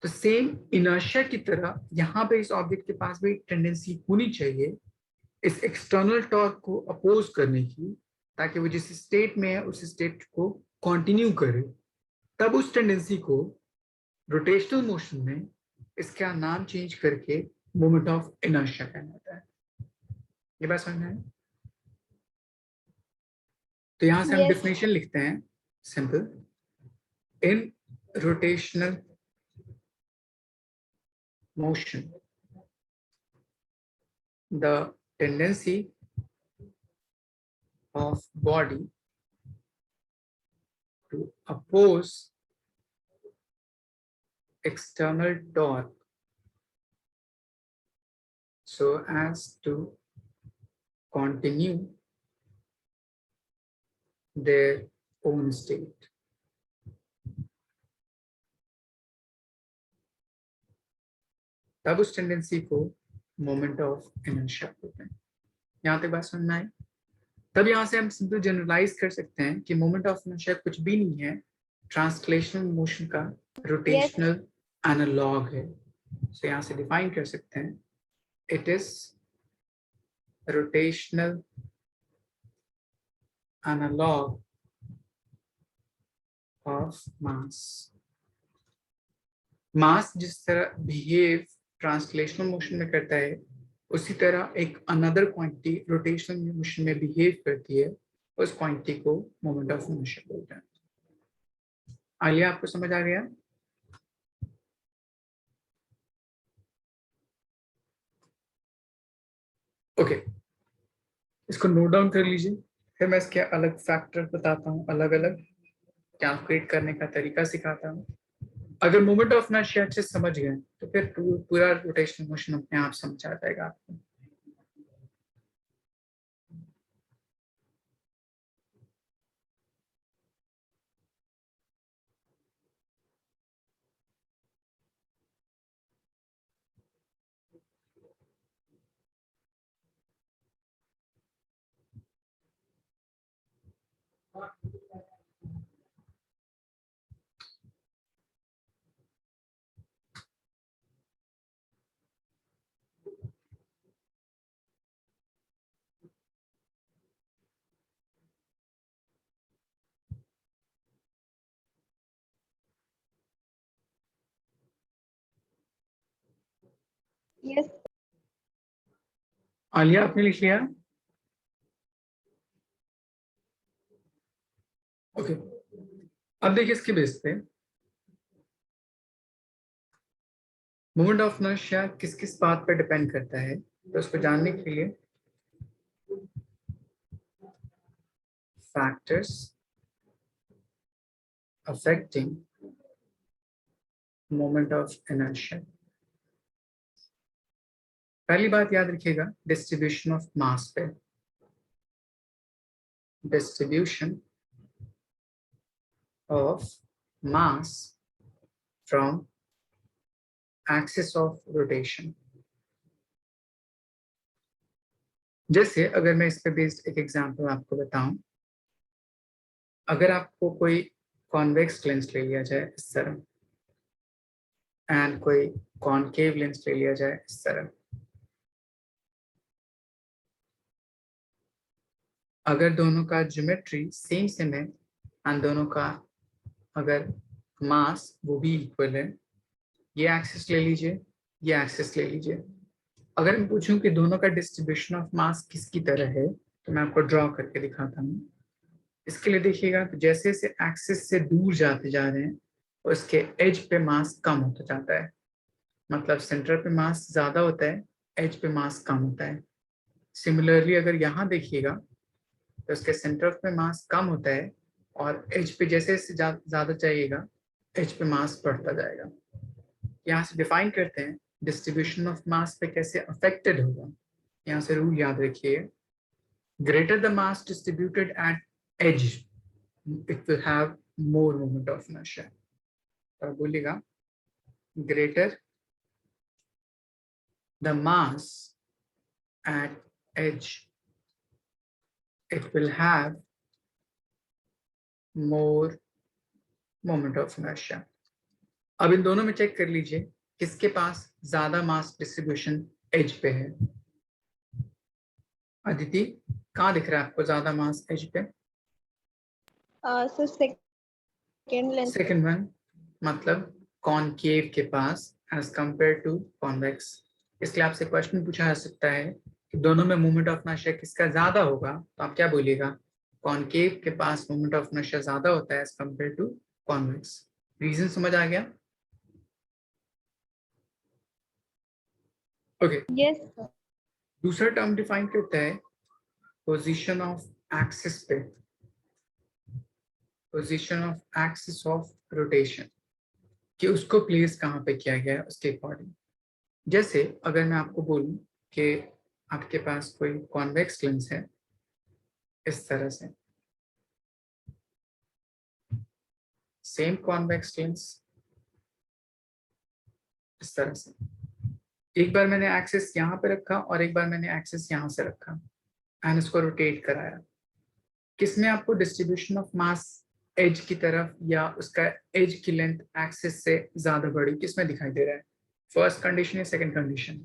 तो सेम इनर्शिया की तरह यहाँ पे इस ऑब्जेक्ट के पास भी टेंडेंसी होनी चाहिए इस एक्सटर्नल टॉर्क को अपोज करने की, ताकि वो जिस स्टेट में है उस स्टेट को कंटिन्यू करे। तब उस टेंडेंसी को रोटेशनल मोशन में इसका नाम चेंज करके मोमेंट ऑफ इनर्शिया कहलाता है। ये बात समझ में है? तो यहां से हम Yes. डेफिनेशन लिखते हैं simple. In rotational motion, the tendency of body to oppose external torque so as to continue their own state. तब उस टेंडेंसी को मोमेंट ऑफ इनर्शिया बोलते हैं। यहाँ तक बात समझ में आई? तब यहाँ से हम सिंपल जनरलाइज कर सकते हैं कि मोमेंट ऑफ इनर्शिया कुछ भी नहीं है, ट्रांसलेशनल मोशन का रोटेशनल एनालॉग है। तो यहाँ से डिफाइन कर सकते हैं, it is rotational analogue of mass. Mass जिस तरह बिहेव ट्रांसलेशनल मोशन में करता है, उसी तरह एक अनदर क्वांटिटी रोटेशनल मोशन में बिहेव करती है, उस क्वांटिटी को मोमेंट ऑफ इनर्शिया बोलते हैं। आलिया, आपको समझ आ गया? ओके, इसको नोट डाउन कर लीजिए, फिर मैं इसके अलग फैक्टर बताता हूँ, अलग अलग कैलकुलेट करने का तरीका सिखाता हूँ। अगर मोमेंट ऑफ इनर्शिया अच्छे से समझ गए तो फिर पूरा रोटेशनल मोशन अपने आप समझ आ जाएगा आपको। Yes. आलिया, आपने लिख लिया? ओके, अब देखिए इसके बेस पे मोमेंट ऑफ इनर्शिया किस किस बात पर डिपेंड करता है, तो उसको जानने के लिए factors affecting moment of inertia. पहली बात याद रखिएगा, डिस्ट्रीब्यूशन ऑफ मास पे, distribution of mass from axis of rotation. जैसे अगर मैं इस पे बेस्ड एक एग्जांपल आपको बताऊं, अगर आपको कोई कॉन्वेक्स लेंस ले लिया जाए इस तरह एंड कोई कॉनकेव लेंस ले लिया जाए इस तरह, अगर दोनों का ज्योमेट्री सेम सेम है एंड दोनों का अगर मास वो भी इक्वल है, ये एक्सिस ले लीजिए, ये एक्सिस ले लीजिए। अगर मैं पूछूं कि दोनों का डिस्ट्रीब्यूशन ऑफ मास किसकी तरह है, तो मैं आपको ड्रॉ करके दिखाता हूँ। इसके लिए देखिएगा कि जैसे जैसे एक्सिस से दूर जाते जा रहे हैं, उसके एज पे मास कम होता जाता है। मतलब सेंटर पे मास ज्यादा होता है, एज पे मास कम होता है। सिमिलरली अगर यहाँ देखिएगा तो उसके सेंटर पे मास कम होता है और एज पे जैसे जैसे ज्यादा जाइएगा, एज पे मास बढ़ता जाएगा। यहाँ से डिफाइन करते हैं डिस्ट्रीब्यूशन ऑफ मास पे कैसे अफेक्टेड होगा, यहाँ से रूल याद रखिए, greater the mass distributed at edge, it will have more moment of inertia. तो बोलिएगा greater the mass at edge, it will have more moment of inertia. अब इन दोनों में चेक कर लीजिए किसके पास ज्यादा मास डिस्ट्रीब्यूशन एज पे है। अदिति, कहाँ दिख रहा है आपको ज्यादा मास एज पे? So second length. Second one, मतलब कॉनकेव के पास एज कंपेयर टू कॉन्वेक्स। इसलिए आपसे क्वेश्चन पूछा जा सकता है कि दोनों में मोमेंट ऑफ इनर्शिया किसका ज्यादा होगा, तो आप क्या बोलिएगा? कॉनकेव के पास मोमेंट ऑफ इनर्शिया ज्यादा होता है as compare to convex. Reason समझ आ गया? ओके। Yes, sir. दूसरा टर्म डिफाइन करता है पोजीशन ऑफ एक्सिस पे, position of axis of rotation, कि उसको प्लेस कहाँ पे किया गया है उसके अकॉर्डिंग। जैसे अगर मैं आपको बोलूं कि आपके पास कोई कॉन्वेक्स लेंस है इस तरह से, सेम कॉन्वेक्स लेंस इस तरह से, एक बार मैंने एक्सिस यहाँ पे रखा और एक बार मैंने एक्सिस यहाँ से रखा एंड इसको रोटेट कराया, किसमें आपको डिस्ट्रीब्यूशन ऑफ मास एज की तरफ या उसका एज की लेंथ एक्सिस से ज्यादा बड़ी किसमें दिखाई दे रहा है? फर्स्ट कंडीशन या second condition?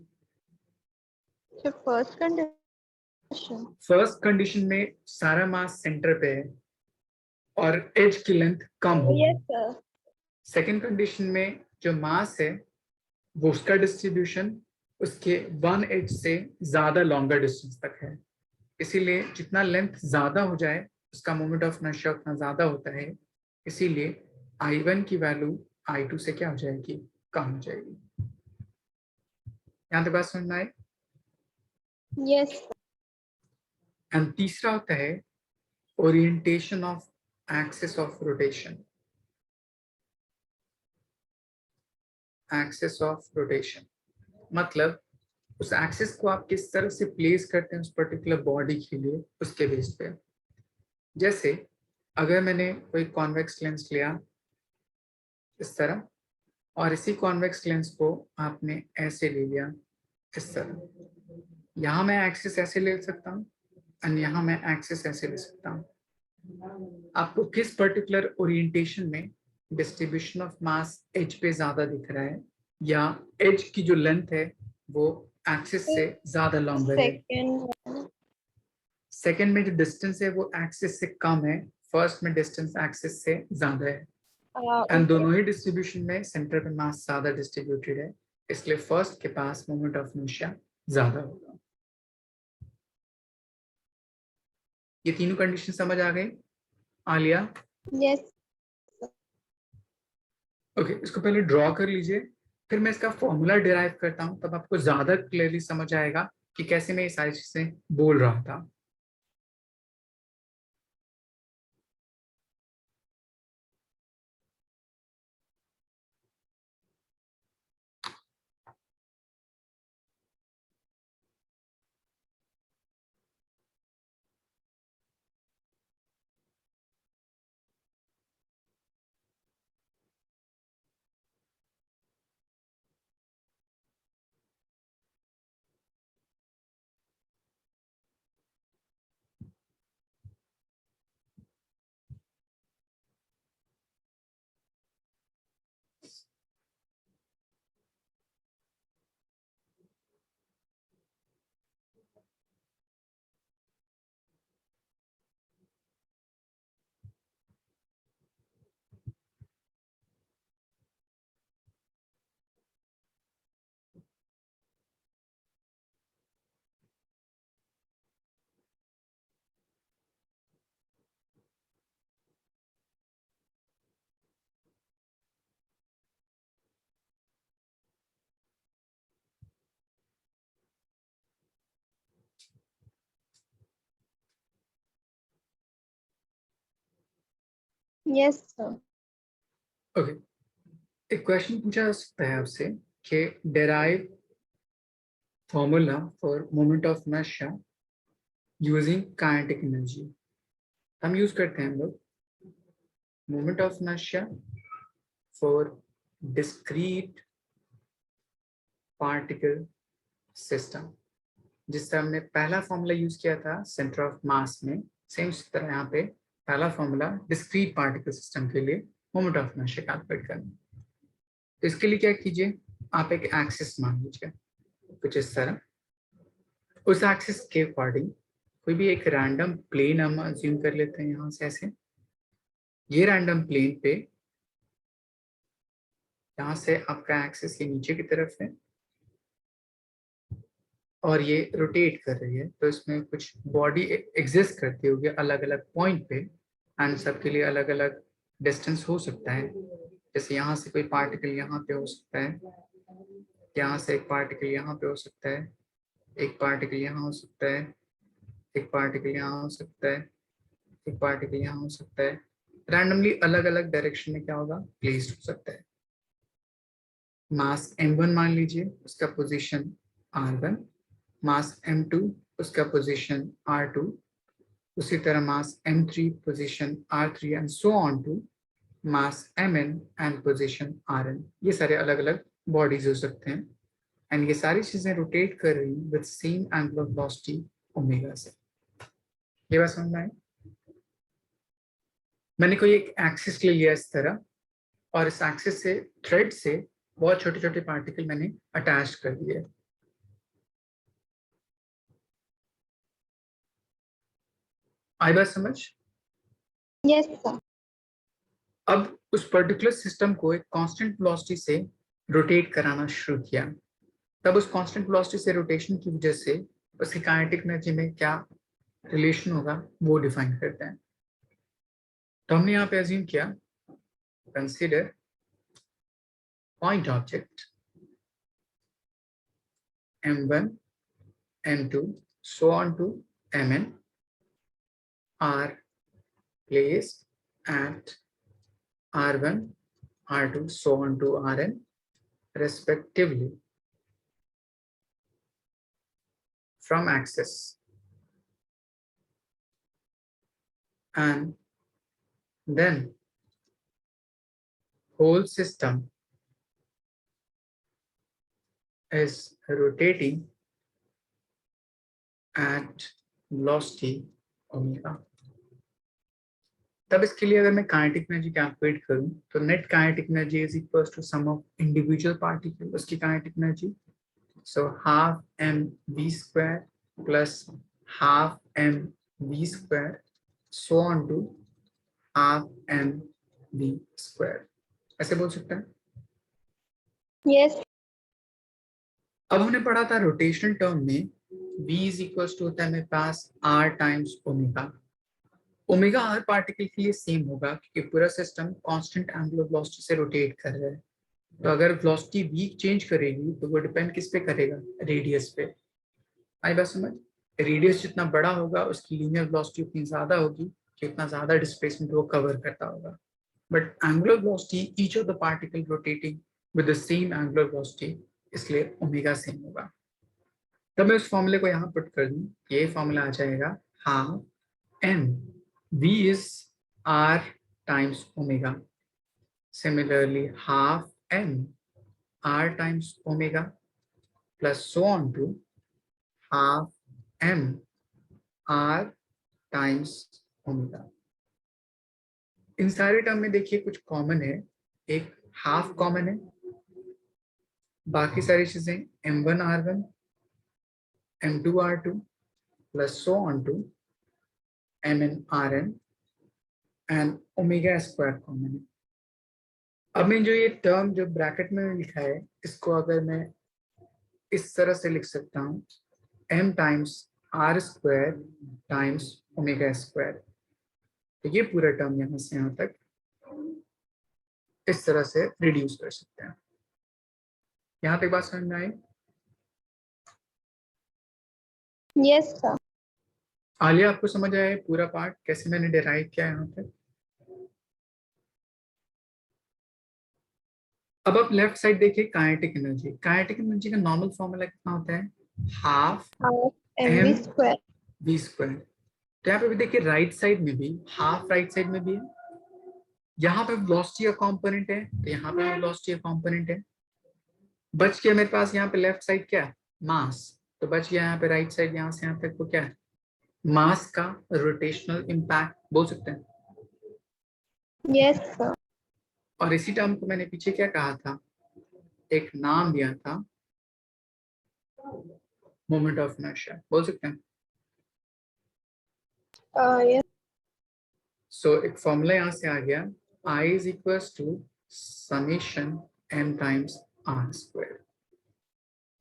So first condition. First condition में सारा मास सेंटर पे है और एज की लेंथ कम होगी। Yes, sir. सेकंड कंडीशन में जो मास है वो उसका डिस्ट्रीब्यूशन उसके वन एज से ज्यादा लॉन्गर डिस्टेंस तक है, इसीलिए जितना लेंथ ज्यादा हो जाए उसका मोमेंट ऑफ इनर्शिया उतना ज्यादा होता है, इसीलिए I1 की वैल्यू I2 से क्या हो जाएगी? कम हो जाएगी। यहाँ तक बात समझ में आए? Yes, sir. एंड तीसरा होता है orientation of axis of rotation, axis of rotation मतलब उस एक्सिस को आप किस तरह से प्लेस करते हैं उस पर्टिकुलर बॉडी के लिए, उसके बेस पे। जैसे अगर मैंने कोई कॉन्वेक्स लेंस लिया इस तरह और इसी कॉन्वेक्स लेंस को आपने ऐसे ले लिया इस तरह, यहाँ मैं एक्सिस ऐसे ले सकता हूँ और यहाँ मैं एक्सिस ऐसे ले सकता हूँ। आपको किस पर्टिकुलर ओरिएंटेशन में डिस्ट्रीब्यूशन ऑफ मास एज पे ज्यादा दिख रहा है या एज की जो लेंथ है वो एक्सिस से ज्यादा लॉन्गर है? Second. सेकंड में जो डिस्टेंस है वो एक्सिस से कम है, फर्स्ट में डिस्टेंस एक्सिस से ज्यादा है। And Okay. दोनों ही डिस्ट्रीब्यूशन में सेंटर पे मास ज्यादा डिस्ट्रीब्यूटेड है, इसलिए फर्स्ट के पास मोमेंट ऑफ इनर्शिया ज्यादा होगा। ये तीनों कंडीशन समझ आ गई आलिया? Yes. ओके, इसको पहले ड्रॉ कर लीजिए, फिर मैं इसका फॉर्मूला डिराइव करता हूँ, तब आपको ज्यादा क्लियरली समझ आएगा कि कैसे मैं ये सारी चीजें बोल रहा था। Yes, sir. ओके, एक क्वेश्चन पूछा जा सकता है आपसे कि derive formula for moment of inertia using kinetic energy। हम यूज करते हैं हम लोग moment of inertia for discrete particle system। जिससे हमने पहला फॉर्मूला यूज किया था सेंटर ऑफ मास में, सेम इसी तरह यहाँ पे पहला फॉर्मूला डिस्क्रीट पार्टिकल सिस्टम के लिए मोमेंट ऑफ इनर्शिया कैलकुलेट करना। तो इसके लिए क्या कीजिए, आप एक एक्सिस मान लीजिए कुछ इस तरह। उस एक्सिस के अकॉर्डिंग कोई भी एक रैंडम प्लेन हम अज्यूम कर लेते हैं यहाँ से ऐसे। ये रैंडम प्लेन पे यहाँ से आपका एक्सिस ये नीचे की तरफ है और ये रोटेट कर रही है, तो इसमें कुछ बॉडी एग्जिस्ट करती होगी अलग अलग पॉइंट पे, एंड सबके लिए अलग अलग डिस्टेंस हो सकता है। जैसे यहाँ से कोई पार्टिकल यहाँ पे हो सकता है, यहाँ से एक पार्टिकल यहाँ पे हो सकता है, एक पार्टिकल यहाँ हो सकता है, एक पार्टिकल यहाँ हो सकता है, एक पार्टिकल यहाँ हो सकता है। रैंडमली अलग अलग डायरेक्शन में क्या होगा, प्लेस्ड हो सकता है। मास m1 मान लीजिए, उसका पोजीशन r1, मास m2 उसका पोजीशन r2, उसी तरह mass m3 position r3 and so on to mass mn and position rn। ये सारे अलग अलग बॉडीज हो सकते हैं एंड ये सारी चीजें रोटेट कर रही हैं with same angular velocity omega से। ये बात समझ में आई? मैंने कोई एक एक्सिस ले लिया इस तरह और इस एक्सिस से थ्रेड से बहुत छोटे छोटे पार्टिकल मैंने अटैच कर दिए। आई बात समझ? Yes, sir. अब उस पर्टिकुलर सिस्टम को एक कांस्टेंट वेलोसिटी से रोटेट कराना शुरू किया। तब उस कांस्टेंट वेलोसिटी से रोटेशन की वजह से उसकी काइनेटिक एनर्जी में क्या रिलेशन होगा वो डिफाइन करते हैं। तो हमने यहाँ पे अज्यूम किया, consider point object m1 m2 so on to mn are placed at r1 r2 so on to rn respectively from axis, and then whole system is rotating at velocity omega। तब इसके लिए अगर मैं kinetic energy calculate करूं तो net kinetic energy is equal to sum of individual particle उसकी kinetic energy. So half m v square plus half m v square so on to half m v square, ऐसे बोल सकते हैं। Yes. अब हमने पढ़ा था रोटेशनल टर्म में v इज इक्वल टू होता है मेरे पास r टाइम्स ओमेगा। ओमेगा हर पार्टिकल के लिए सेम होगा क्योंकि पूरा सिस्टम कांस्टेंट एंगुलर वेलोसिटी से रोटेट कर रहा है। तो अगर वेलोसिटी v चेंज करेगी तो वो डिपेंड किस पे करेगा, रेडियस पे। आई बात समझ? रेडियस जितना बड़ा होगा उसकी लीनियर वेलोसिटी उतनी ज्यादा होगी कि उतना ज्यादा डिस्प्लेसमेंट वो कवर करता होगा। But angular velocity each of the particle rotating with the same angular velocity, इसलिए ओमेगा सेम होगा। तब मैं उस फॉर्मूले को यहाँ पुट कर दूं, ये फॉर्मूला आ जाएगा half m v is r times omega, similarly half m r times omega plus so on to half m r times omega। इन सारे टर्म में देखिए कुछ कॉमन है, एक हाफ कॉमन है, बाकी सारी चीजें m1 r1 m2 r2 plus so on to mn rn and omega square common है। अब मैं जो ये टर्म जो ब्रैकेट में लिखा है इसको अगर मैं इस तरह से लिख सकता हूँ m times r square times omega square. तो ये पूरा टर्म यहाँ से यहाँ तक इस तरह से रिड्यूस कर सकते हैं। यहाँ तक बात समझ में आई? Yes, sir. आलिया आपको समझ आया है पूरा पार्ट कैसे मैंने डिराइव किया यहाँ तक? अब आप लेफ्ट साइड देखिए काइनेटिक एनर्जी। काइनेटिक एनर्जी का नॉर्मल फॉर्मूला कितना होता है? Half half M mv square. V square. तो यहाँ पे भी देखिए राइट साइड में भी हाफ राइट साइड में भी है। यहाँ पे वेलोसिटी का कंपोनेंट है तो यहाँ पे वेलोसिटी का कंपोनेंट है। बच गया मेरे पास यहाँ पे लेफ्ट साइड क्या है? मास। तो बच गया यहाँ पे राइट साइड, यहाँ से यहाँ तक वो क्या है? मास का रोटेशनल इम्पैक्ट बोल सकते हैं। Yes, sir. और इसी टर्म को मैंने पीछे क्या कहा था? एक नाम दिया था मोमेंट ऑफ इनर्शिया, बोल सकते हैं। Yes. सो एक फॉर्मूला यहाँ से आ गया, I is equals to summation m times r square.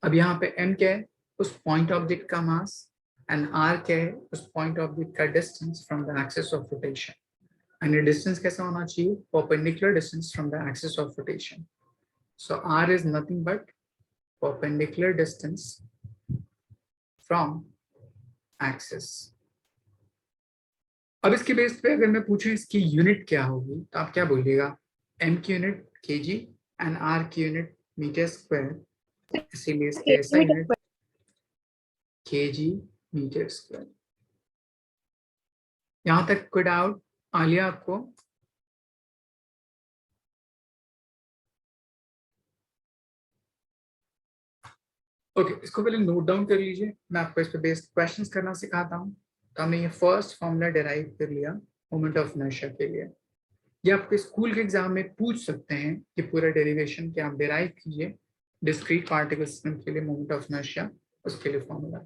अब यहाँ पे m क्या है? उस पॉइंट ऑब्जेक्ट का मास, एंड r क्या है? उस पॉइंट ऑब्जेक्ट का distance from the axis of rotation. And ये डिस्टेंस कैसा होना चाहिए? Perpendicular distance from the axis of rotation. So r is nothing but perpendicular distance from axis. अब इसके बेस पे अगर मैं पूछूं इसकी यूनिट क्या होगी तो आप क्या बोलिएगा? m की यूनिट kg एंड r की यूनिट मीटर स्क्वायर, इसीलिए इसके ऐसा Meter unit square. kg metre square. यहां तक कोई डाउट आ लिया आपको? ओके, इसको पहले नोट डाउन कर लीजिए, मैं आपको इस पे बेस्ड क्वेश्चंस करना सिखाता हूँ। तो हमने ये फर्स्ट फॉर्मूला डिराइव कर लिया मोमेंट ऑफ इनर्शिया के लिए। ये आपके स्कूल के एग्जाम में पूछ सकते हैं कि पूरा डेरिवेशन क्या आप डिराइव कीजिए डिस्क्रीट पार्टिकल सिस्टम के लिए मोमेंट ऑफ इनर्शिया, उसके लिए फॉर्मूला।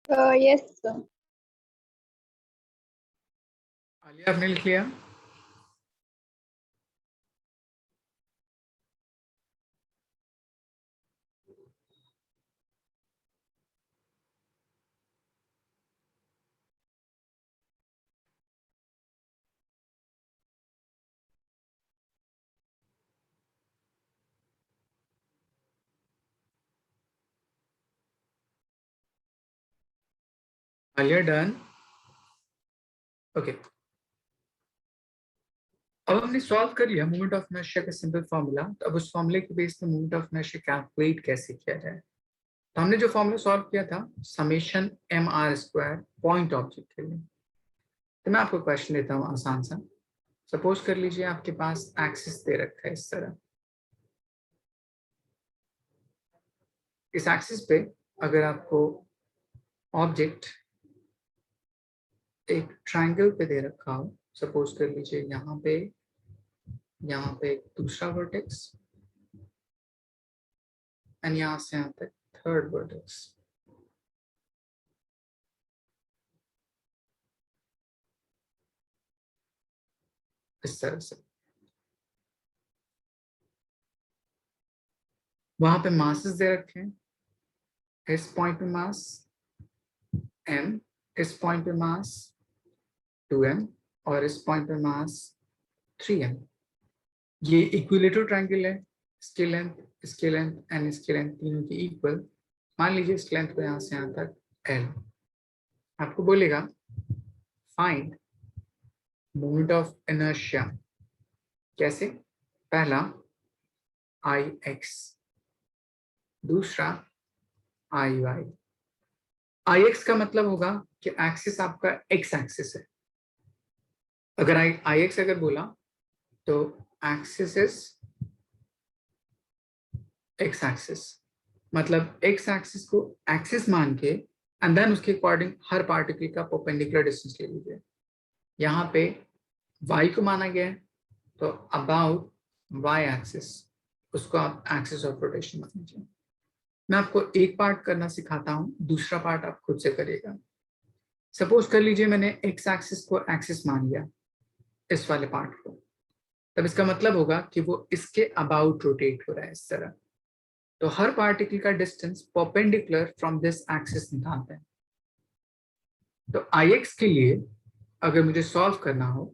Yes, sir. आलिया आपने लिख लिया? आलिया डन? ओके, अब हमने सॉल्व कर लिया मोमेंट ऑफ इनर्शिया का सिंपल फॉर्मूला। तो अब उस फॉर्मूले के बेस पे मोमेंट ऑफ इनर्शिया कैलकुलेट कैसे किया जाए। तो हमने जो फॉर्मूला सॉल्व किया था summation M R square point object के लिए। तो मैं आपको क्वेश्चन देता हूँ आसान सा। सपोज कर लीजिए आपके पास एक्सिस दे रखा है इस तरह। इस एक्सिस पे अगर आपको ऑब्जेक्ट एक ट्रायंगल पे दे रखा हो, सपोज कर लीजिए यहाँ पे एक दूसरा वर्टेक्स एंड यहाँ से यहाँ तक थर्ड वर्टेक्स। इस तरह से वहां पे मासेस दे रखे हैं। इस पॉइंट पे मास m, इस पॉइंट पे मास 2m और इस पॉइंट पे मास 3m। ये इक्विलेटरल ट्रायंगल है, इसकी लेंथ एंड इसकी लेंथ तीनों की इक्वल। मान लीजिए इस लेंथ को यहाँ से यहाँ तक l। आपको बोलेगा फाइंड मोमेंट ऑफ इनर्शिया। कैसे? पहला Ix, दूसरा Iy। Ix का मतलब होगा कि एक्सिस आपका x एक्सिस है। अगर Ix अगर बोला तो एक्सिस इज x एक्सिस, मतलब x एक्सिस को एक्सिस मान के एंड देन उसके अकॉर्डिंग हर पार्टिकल का परपेंडिकुलर डिस्टेंस ले लीजिए। यहाँ पे y को माना गया है, तो अबाउट y एक्सिस उसको आप एक्सिस ऑफ रोटेशन मान लीजिए। मैं आपको एक पार्ट करना सिखाता हूँ, दूसरा पार्ट आप खुद से करिएगा। सपोज कर लीजिए मैंने x एक्सिस को एक्सिस मान लिया, इस वाले पार्ट को, तब इसका मतलब होगा कि वो इसके अबाउट रोटेट हो रहा है इस तरह। तो हर पार्टिकल का distance perpendicular from this axis निकालते हैं। तो Ix के लिए अगर मुझे सॉल्व करना हो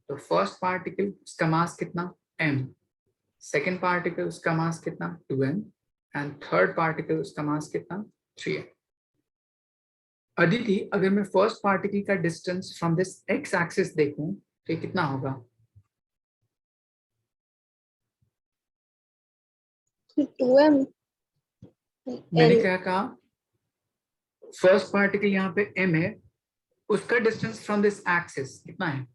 तो फर्स्ट पार्टिकल उसका मास कितना m, सेकेंड पार्टिकल उसका मास कितना 2m एंड थर्ड पार्टिकल उसका मास कितना 3m। अदिति, अगर मैं फर्स्ट पार्टिकल का distance from this x axis देखूं तो ये कितना होगा? 2m मैंने L क्या कहा? फर्स्ट पार्टिकल यहाँ पे m है, उसका डिस्टेंस फ्रॉम दिस एक्सिस कितना है?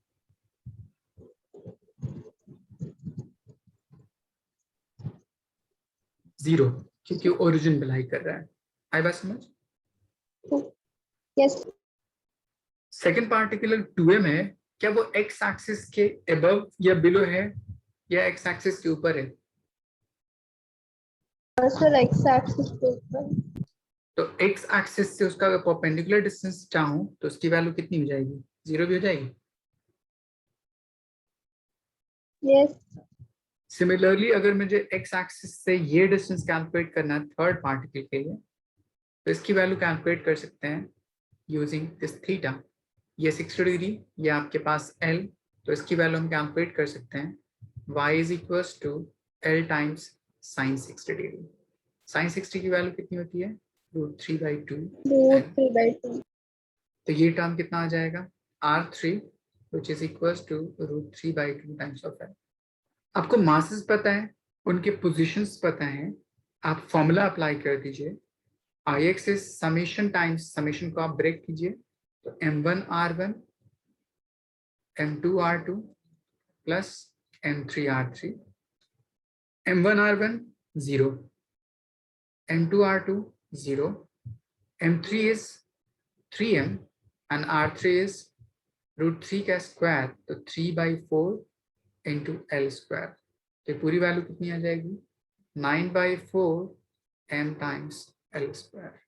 0, क्योंकि ओरिजिन बिलाई कर रहा है। आई बात समझ? yes सेकेंड पार्टिकुलर 2m है, क्या वो x एक्सिस के अबव या बिलो है या x एक्सिस के ऊपर है? sir x axis पे ऊपर तो x एक्सिस से उसका अगर परपेंडिकुलर डिस्टेंस चाहूं तो उसकी वैल्यू कितनी हो जाएगी? 0 भी हो जाएगी। yes सिमिलरली अगर मुझे x एक्सिस से ये डिस्टेंस कैलकुलेट करना है थर्ड पार्टिकल के लिए, तो इसकी वैल्यू कैलकुलेट कर सकते हैं यूजिंग दिस थीटा। ये 60 डिग्री, ये आपके पास l, तो इसकी वैल्यू हम कैलकुलेट कर सकते हैं y is equals to l times sine 60 डिग्री। साइन 60 की वैल्यू कितनी होती है? √3/2 root n। 3/2 तो ये टर्म कितना आ जाएगा? R3 which is equals to √3/2 times of l। आपको मासेस पता है, उनके पोजीशंस पता है, आप फॉर्मूला अप्लाई कर दीजिए। Ix is summation times summation को आप ब्रेक कीजिए, तो m1r1 m2r2 plus m3r3। m1r1 0, m2r2 0, m3 is 3m and r3 is √3 का स्क्वायर, तो 3/4 इंटू l स्क्वायर। तो पूरी वैल्यू कितनी आ जाएगी? 9/4 m times l square.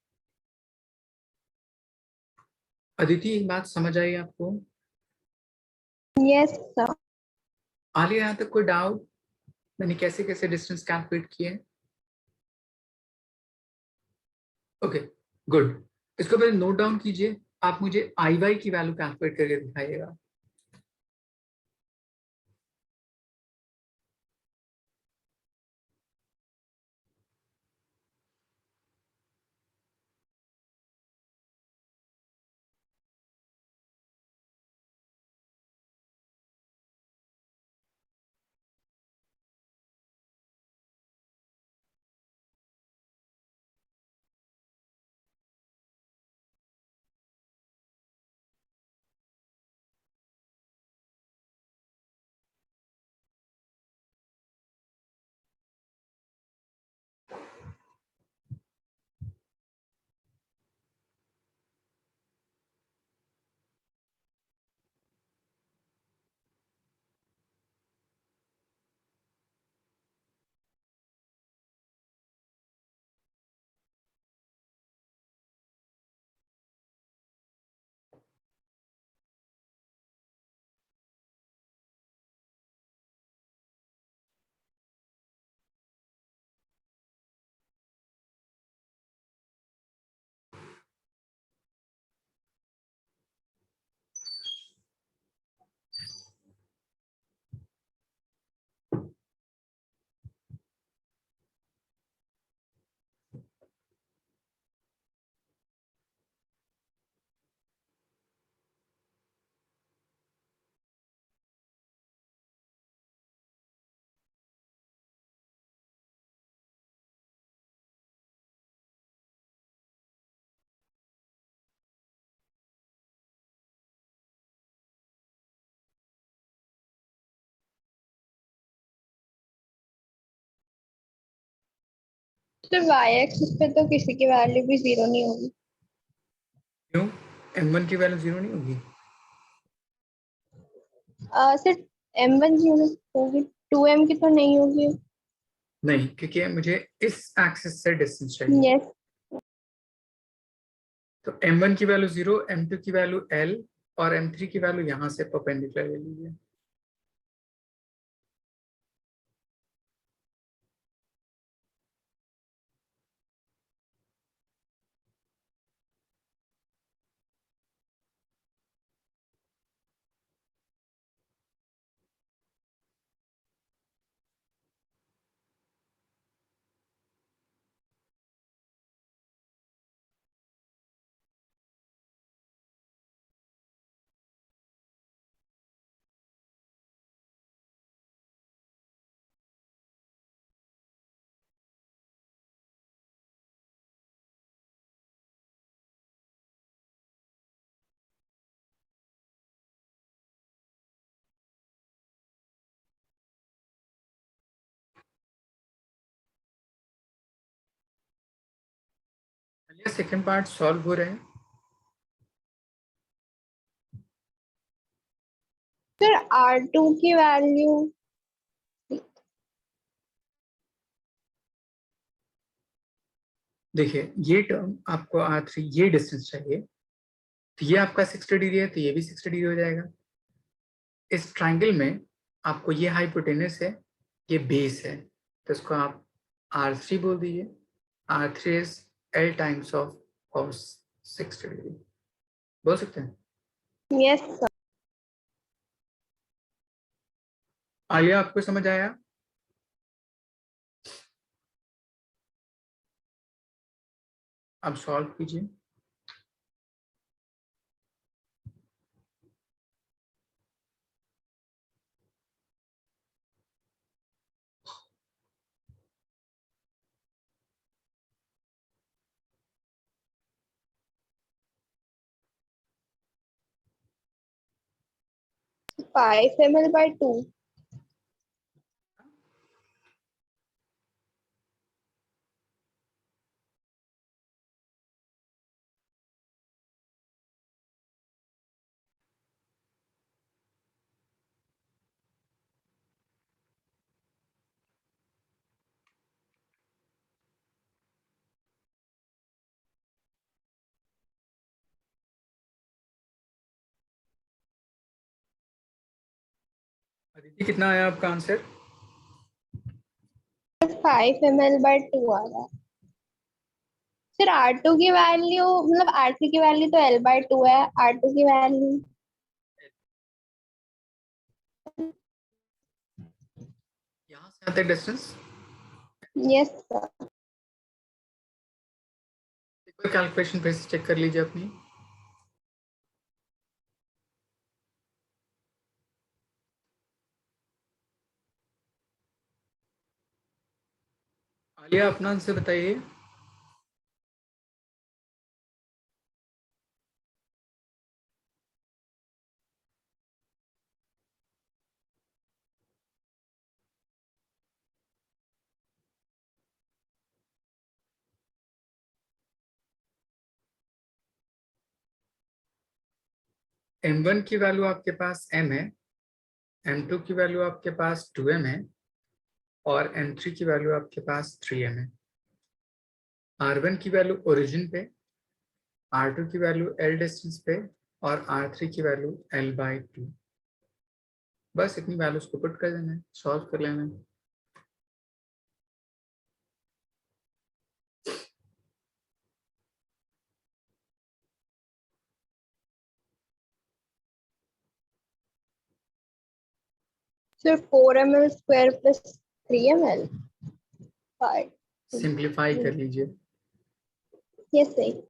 Aditi, एक बात समझ आई आपको? yes sir आ लिया यहाँ तक कोई डाउट? मैंने कैसे कैसे डिस्टेंस कैलकुलेट किए? Okay good. इसको पहले नोट डाउन कीजिए, आप मुझे IY की वैल्यू कैलकुलेट करके दिखाइएगा। सिर्फ y एक्सिस पे तो किसी की वैल्यू भी 0 नहीं होगी। क्यों? m1 की वैल्यू 0 नहीं होगी? सर M1 यूनिट होगी, 2m की तो नहीं होगी। नहीं, क्योंकि मुझे इस एक्सिस से डिस्टेंस चाहिए। यस। तो m1 की वैल्यू 0, m2 की वैल्यू l और m3 की वैल्यू यहां से परपेंडिकुलर ले लीजिए। चलिए सेकेंड पार्ट सॉल्व हो रहे हैं। सर R2 की वैल्यू। देखिए ये टर्म आपको R3 ये डिस्टेंस चाहिए, तो ये आपका 60 डिग्री है, तो ये भी 60 डिग्री हो जाएगा। इस ट्राइंगल में आपको ये हाइपोटेनस है, ये बेस है, तो इसको आप R3 बोल दीजिए। R3 is L times of cos 60 degree बोल सकते हैं। Yes sir. आलिया आपको समझ आया? अब सॉल्व कीजिए। पाई ml by 2। अदिति कितना आया आपका आंसर? 5 ml by 2 आ रहा है। सर R2 की वैल्यू, मतलब R3 की वैल्यू तो L by 2 है, R2 की वैल्यू। यहाँ से आता है डिस्टेंस। Yes sir. एक बार कैलकुलेशन फिर से चेक कर लीजिए अपनी। आलिया अपना आंसर बताइए। m1 की वैल्यू आपके पास m है, m2 की वैल्यू आपके पास 2m है और m3 की वैल्यू आपके पास 3m है। r1 की वैल्यू ओरिजिन पे, r2 की वैल्यू l डिस्टेंस पे और r3 की वैल्यू l बाई 2। बस इतनी वैल्यूज को पुट कर देना है, सॉल्व कर लेना है। Sir 4 ml square plus 3 ml by simplify कर लीजिए। Yes sir.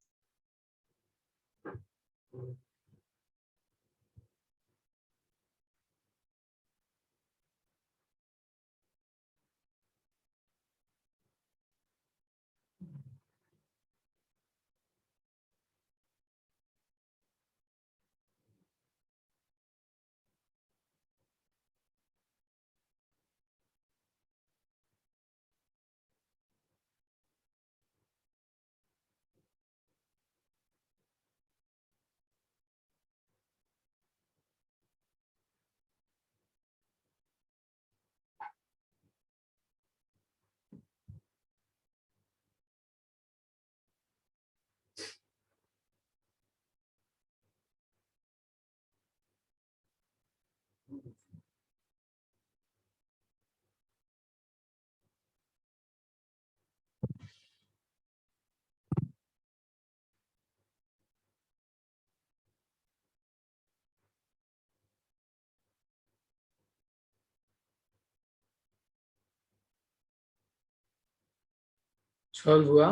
सॉल्व हुआ?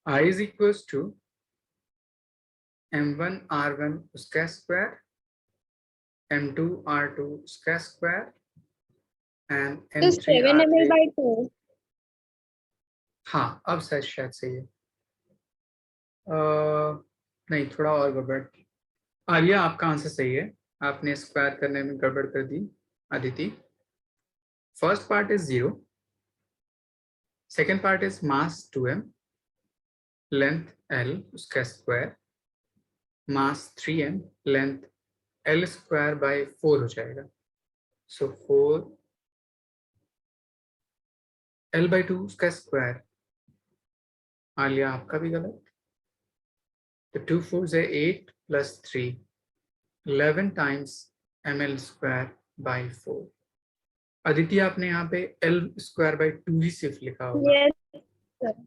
I is equals to m1 r1 उसका स्क्वायर, m2 r2 उसका स्क्वायर एंड तो m3 7 ml r3। by 2। हाँ अब शायद सही है। नहीं, थोड़ा और गड़बड़। आर्या, आपका आंसर सही है, आपने स्क्वायर करने में गड़बड़ कर दी Aditi. First part is 0, second part is mass 2m, length l उसका square, mass 3m, length l square by 4 हो जाएगा। सो 4 l बाय 2 उसका स्क्वायर। आलिया आपका भी गलत। तो 2 4 से 8 plus 3 11 times ml square by 4। Aditi, आपने यहाँ पे l स्क्वायर बाय 2 ही सिर्फ लिखा होगा। Yes sir.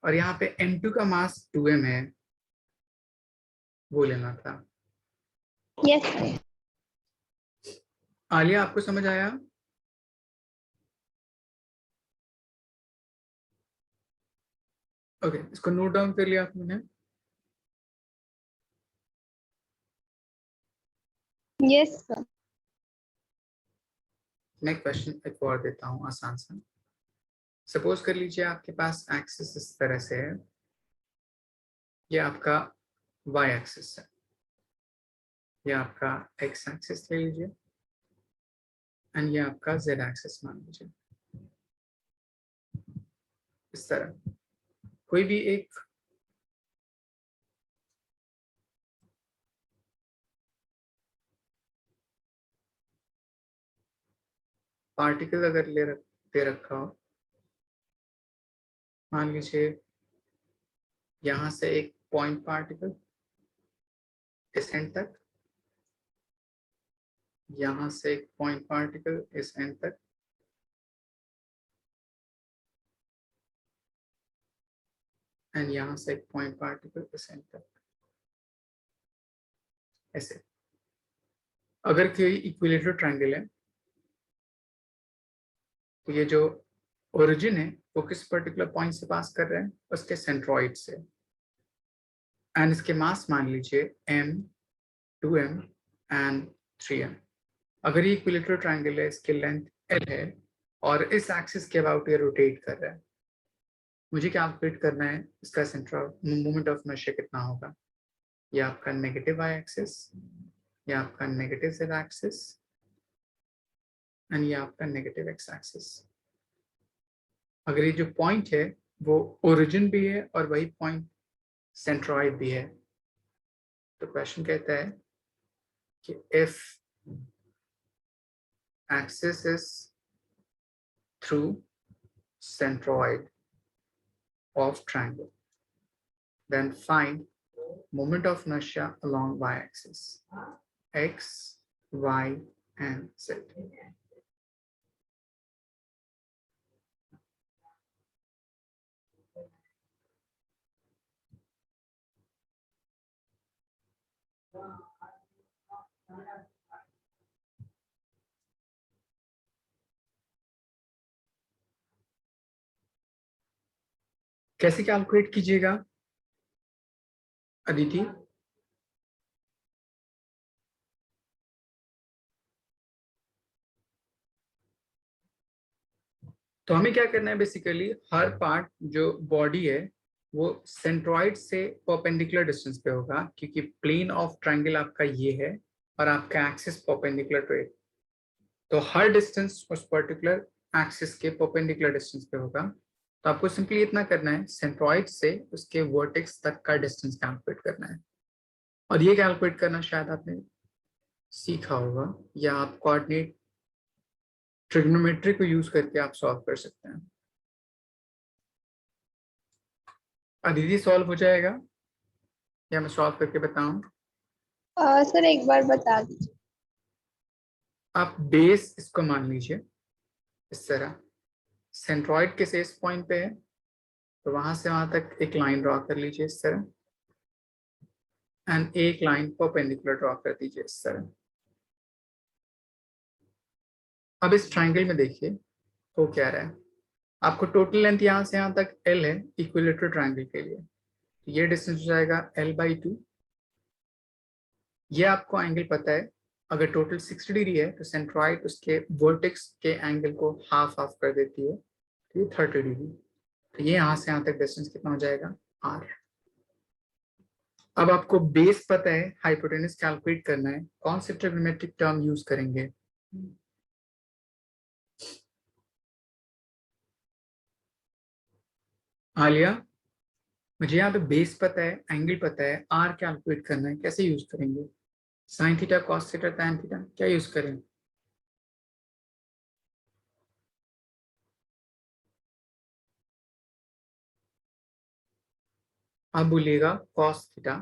और यहाँ पे m2 का मास 2m है, वो लेना था। Yes sir. आलिया, आपको समझ आया? ओके, इसको नोट डाउन कर लिया आपने? Yes sir. मैं क्वेश्चन एक और देता हूँ आसान सा। सपोज कर लीजिए आपके पास एक्सिस इस तरह से है, ये आपका y एक्सिस है, ये आपका x एक्सिस ले लीजिए एंड ये आपका z एक्सिस मान लीजिए। इस तरह कोई भी एक पार्टिकल अगर दे रखा हो, मान लीजिए यहां से एक पॉइंट पार्टिकल इस एंड तक, यहां से एक पॉइंट पार्टिकल इस एंड तक, एंड यहां से एक पॉइंट पार्टिकल इस एंड तक। ऐसे अगर कोई इक्विलेटरल ट्रायंगल है, तो ये जो ओरिजिन है वो किस पर्टिकुलर पॉइंट से पास कर रहे हैं? उसके सेंट्रॉइड से। एंड इसके मास मान लीजिए m, 2m एंड 3m। अगर ये इक्विलेटरल ट्रायंगल है, इसकी लेंथ l है और इस एक्सिस के अबाउट ये रोटेट कर रहा है, मुझे कैलकुलेट करना है इसका सेंटर मोमेंट ऑफ इनर्शिया कितना होगा। ये आपका नेगेटिव y एक्सिस, ये आपका नेगेटिव z एक्सिस एंड ये आपका नेगेटिव x एक्सिस। अगर ये जो पॉइंट है वो ओरिजिन भी है और वही पॉइंट सेंट्रॉइड भी है, तो क्वेश्चन कहता है कि if axis is through centroid of triangle, then find moment of inertia along y-axis, x, y and z. कैसे कैलकुलेट कीजिएगा अदिति? तो हमें क्या करना है, बेसिकली हर पार्ट जो बॉडी है वो सेंट्रॉइड से परपेंडिकुलर डिस्टेंस पे होगा, क्योंकि प्लेन ऑफ ट्रायंगल आपका ये है और आपका एक्सिस परपेंडिकुलर टू इट। तो हर डिस्टेंस उस पर्टिकुलर एक्सिस के परपेंडिकुलर डिस्टेंस पे होगा। तो आपको सिंपली इतना करना है, सेंट्रॉइड से उसके वर्टेक्स तक का डिस्टेंस कैलकुलेट करना है। और ये कैलकुलेट करना शायद आपने सीखा होगा, या आप कोऑर्डिनेट ट्रिग्नोमेट्री को यूज करके आप सॉल्व कर सकते हैं। अदिति, सॉल्व हो जाएगा या मैं सॉल्व करके बताऊं? सर एक बार बता दीजिए। आप बेस इसको मान लीजिए इस तरह, सेंट्रॉइड के शेष पॉइंट पे है, तो वहां से वहां तक एक लाइन ड्रॉ कर लीजिए इस तरह। एंड एक लाइन परपेंडिकुलर ड्रॉ कर दीजिए इस तरह। अब इस ट्राइंगल में देखिए वो क्या रहा है, आपको टोटल लेंथ यहाँ से यहाँ तक L है इक्विलेटरल ट्राइंगल के लिए, तो ये डिस्टेंस हो जाएगा L/2। ये आपको एंगल पता है, अगर टोटल 60 डिग्री है तो सेंट्रॉइड उसके वर्टेक्स के एंगल को हाफ हाफ कर देती है, तो ये 30 डिग्री। तो ये यहाँ से यहाँ तक डिस्टेंस कितना हो जाएगा R। अब आपको बेस पता है, हाइपोटेनस कैलकुलेट करना है, कौन से ट्रिग्नोमेट्रिक टर्म यूज करेंगे? आलिया, मुझे यहाँ पे बेस पता है, एंगल पता है, R कैलकुलेट करना है, कैसे यूज करेंगे? Sine theta, cos theta, tan theta, क्या यूज करें? आप बोलिएगा cos theta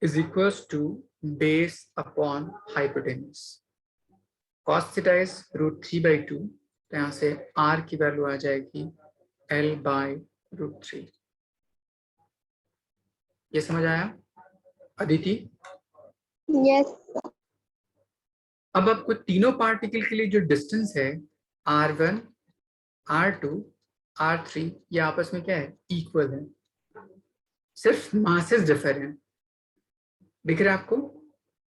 is equals to base upon hypotenuse. cos theta is √3/2, तो यहाँ से R की वैल्यू आ जाएगी L/√3। ये समझ आया अदिति? यस। अब आपको तीनों पार्टिकल के लिए जो डिस्टेंस है R1, R2, R3, ये आपस में क्या है, इक्वल है, सिर्फ मासेस डिफर हैं। दिख रहा है आपको?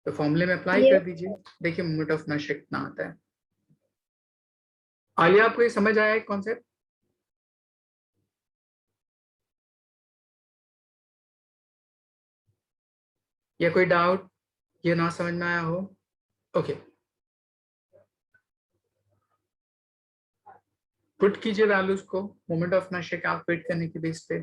तो फॉर्मूले में अप्लाई कर यस दीजिए, देखिए मोमेंट ऑफ इनर्शिया कितना आता है। आलिया, आपको ये समझ आया है कॉन्सेप्ट? या कोई डाउट, ये ना समझ में आया हो? ओके, पुट कीजिए वैल्यूज को मोमेंट ऑफ इनर्शिया कैलकुलेट करने के बेस पे।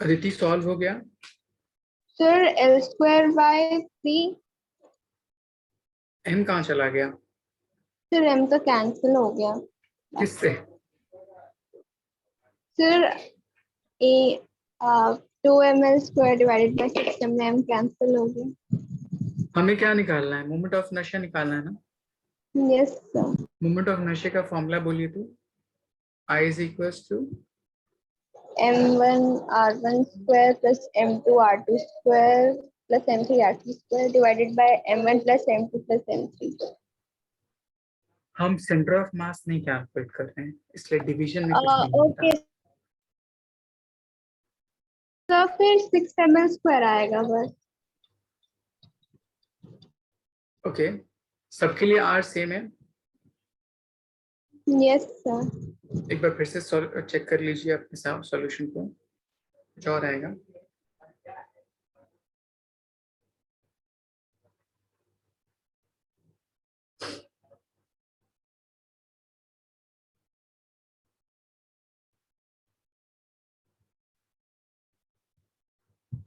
अदिति, सॉल्व हो गया? Sir, L²/3। m कहाँ चला गया? सर m तो कैंसिल हो गया। किससे? Sir A 2ml² divided by 6m cancel हो गया। हमें क्या निकालना है, मोमेंट ऑफ इनर्शिया निकालना है ना। Yes sir. Moment of inertia का फॉर्मूला बोलिए तो। I is equals to m1r1² plus m2r2² plus m3r3² divided by m1 plus m2 plus m3। हम सेंटर ऑफ मास नहीं कैलकुलेट कर रहे हैं, इसलिए डिवीजन में कुछ नहीं होता। ओके, तो फिर 6ml² आएगा बस। ओके, सबके लिए R सेम है। Yes sir. एक बार फिर से चेक कर लीजिए अपने साथ सॉल्यूशन को, कुछ और आएगा।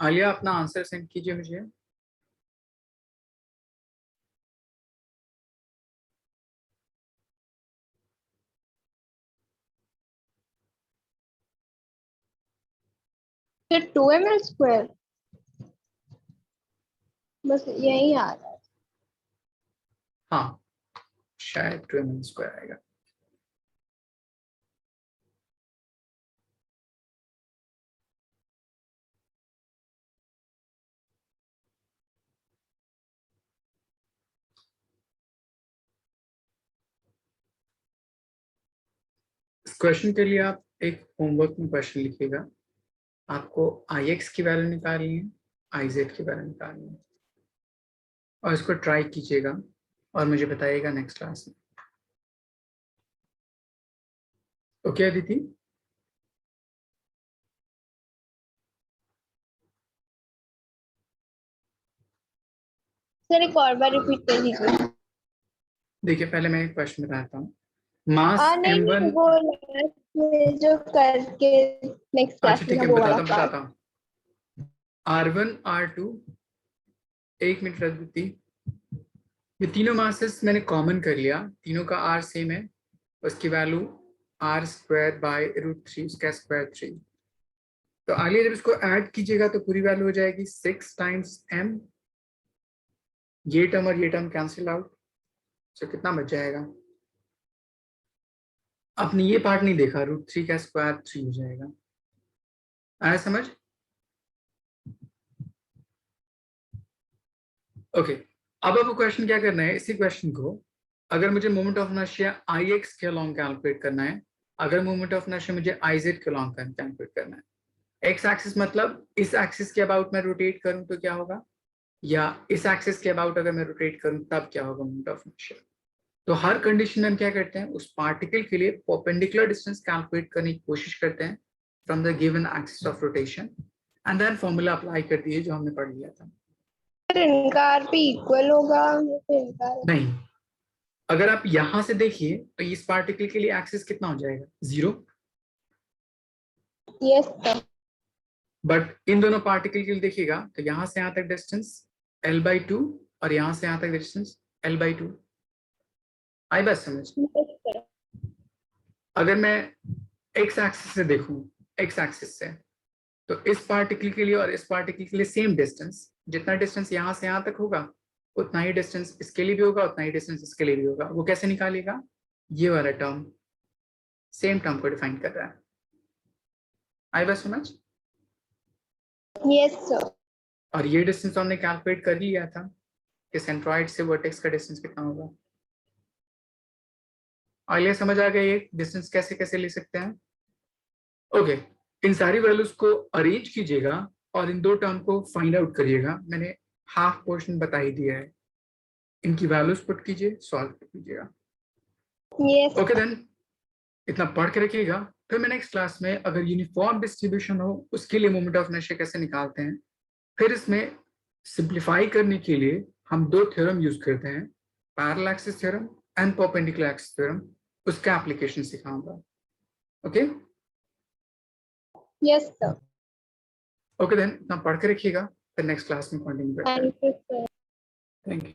आलिया, अपना आंसर सेंड कीजिए मुझे। फिर 2ml², बस यही आ रहा है। हाँ, शायद 2ml² आएगा। इस क्वेश्चन के लिए आप एक होमवर्क में क्वेश्चन लिखिएगा। आपको Ix की वैल्यू निकालनी है, Iz की वैल्यू निकालनी है, और इसको ट्राई कीजिएगा और मुझे बताइएगा नेक्स्ट क्लास में। ओके अदिति? सर एक और बार रिपीट कर दीजिए। देखिए पहले मैं एक क्वेश्चन बताता हूँ। मास नहीं m1, वो last में जो करके नेक्स्ट क्लास अच्छा में ठीक है वो वाला बताता हूँ। R1 R2, एक मिनट अदिति, ये तीनों मासेस मैंने कॉमन कर लिया, तीनों का R सेम है, उसकी वैल्यू r²/√3, उसका स्क्वायर 3। तो आगे जब इसको ऐड कीजिएगा तो पूरी वैल्यू हो जाएगी 6 टाइम्स m, ये टर्म और ये टर्म कैंसिल आउट, तो कितना बच जाएगा? आपने ये पार्ट नहीं देखा, √3 का स्क्वायर 3 हो जाएगा। आया समझ? ओके, अब आपको क्वेश्चन क्या करना है, इसी क्वेश्चन को अगर मुझे मोमेंट ऑफ इनर्शिया Ix के अलोंग कैलकुलेट करना है, अगर मोमेंट ऑफ इनर्शिया मुझे Iz के अलोंग कैलकुलेट करना है, एक्स एक्सिस मतलब इस एक्सिस के अबाउट मैं रोटेट करूं तो क्या होगा, या इस एक्सिस के अबाउट अगर मैं रोटेट करूं तब क्या होगा मोमेंट ऑफ इनर्शिया। तो हर कंडीशन में हम क्या करते हैं, उस पार्टिकल के लिए परपेंडिकुलर डिस्टेंस कैलकुलेट करने की कोशिश करते हैं from the given axis of rotation, and then formula apply कर दिए जो हमने पढ़ लिया था। इनका आरपी इक्वल होगा इनका। नहीं, अगर आप यहां से देखिए तो इस पार्टिकल के लिए एक्सिस कितना हो जाएगा, 0। Yes sir. बट इन दोनों पार्टिकल के लिए देखिएगा तो यहां से यहां तक डिस्टेंस l/2 और यहां से यहां तक डिस्टेंस l/2। आई बात समझ? अगर मैं एक्स एक्सिस से देखूं, एक्स एक्सिस से, तो इस पार्टिकल के लिए और इस पार्टिकल के लिए सेम डिस्टेंस, जितना डिस्टेंस यहां से यहां तक होगा उतना ही डिस्टेंस इसके लिए भी होगा, उतना ही डिस्टेंस इसके लिए भी होगा। वो कैसे निकालेगा, ये वाला टर्म सेम टर्म को डिफाइन कर रहा है। आई बात समझ? Yes sir. और ये डिस्टेंस हमने कैलकुलेट कर लिया था कि सेंट्रॉइड से वर्टेक्स का डिस्टेंस कितना होगा। और ये समझ आ गया ये डिस्टेंस कैसे कैसे ले सकते हैं। ओके, इन सारी वैल्यूज को अरेंज कीजिएगा और इन दो टर्म को फाइंड आउट करिएगा। मैंने हाफ पोर्शन बता ही दिया है, इनकी वैल्यूज पुट कीजिए, सॉल्व कीजिएगा। यस। ओके देन, इतना पढ़ के रखिएगा। फिर मैं नेक्स्ट क्लास में अगर यूनिफॉर्म डिस्ट्रीब्यूशन हो उसके लिए मोमेंट ऑफ इनर्शिया कैसे निकालते हैं, फिर इसमें सिंप्लीफाई करने के लिए हम दो थ्योरम यूज करते हैं, parallel axis theorem and perpendicular axis theorem, उसका एप्लीकेशन सिखाऊंगा। Okay yes sir. Okay then, इतना पढ़ के रखिएगा, फिर नेक्स्ट क्लास में कंटिन्यू करते हैं। Thank you sir. Thank you.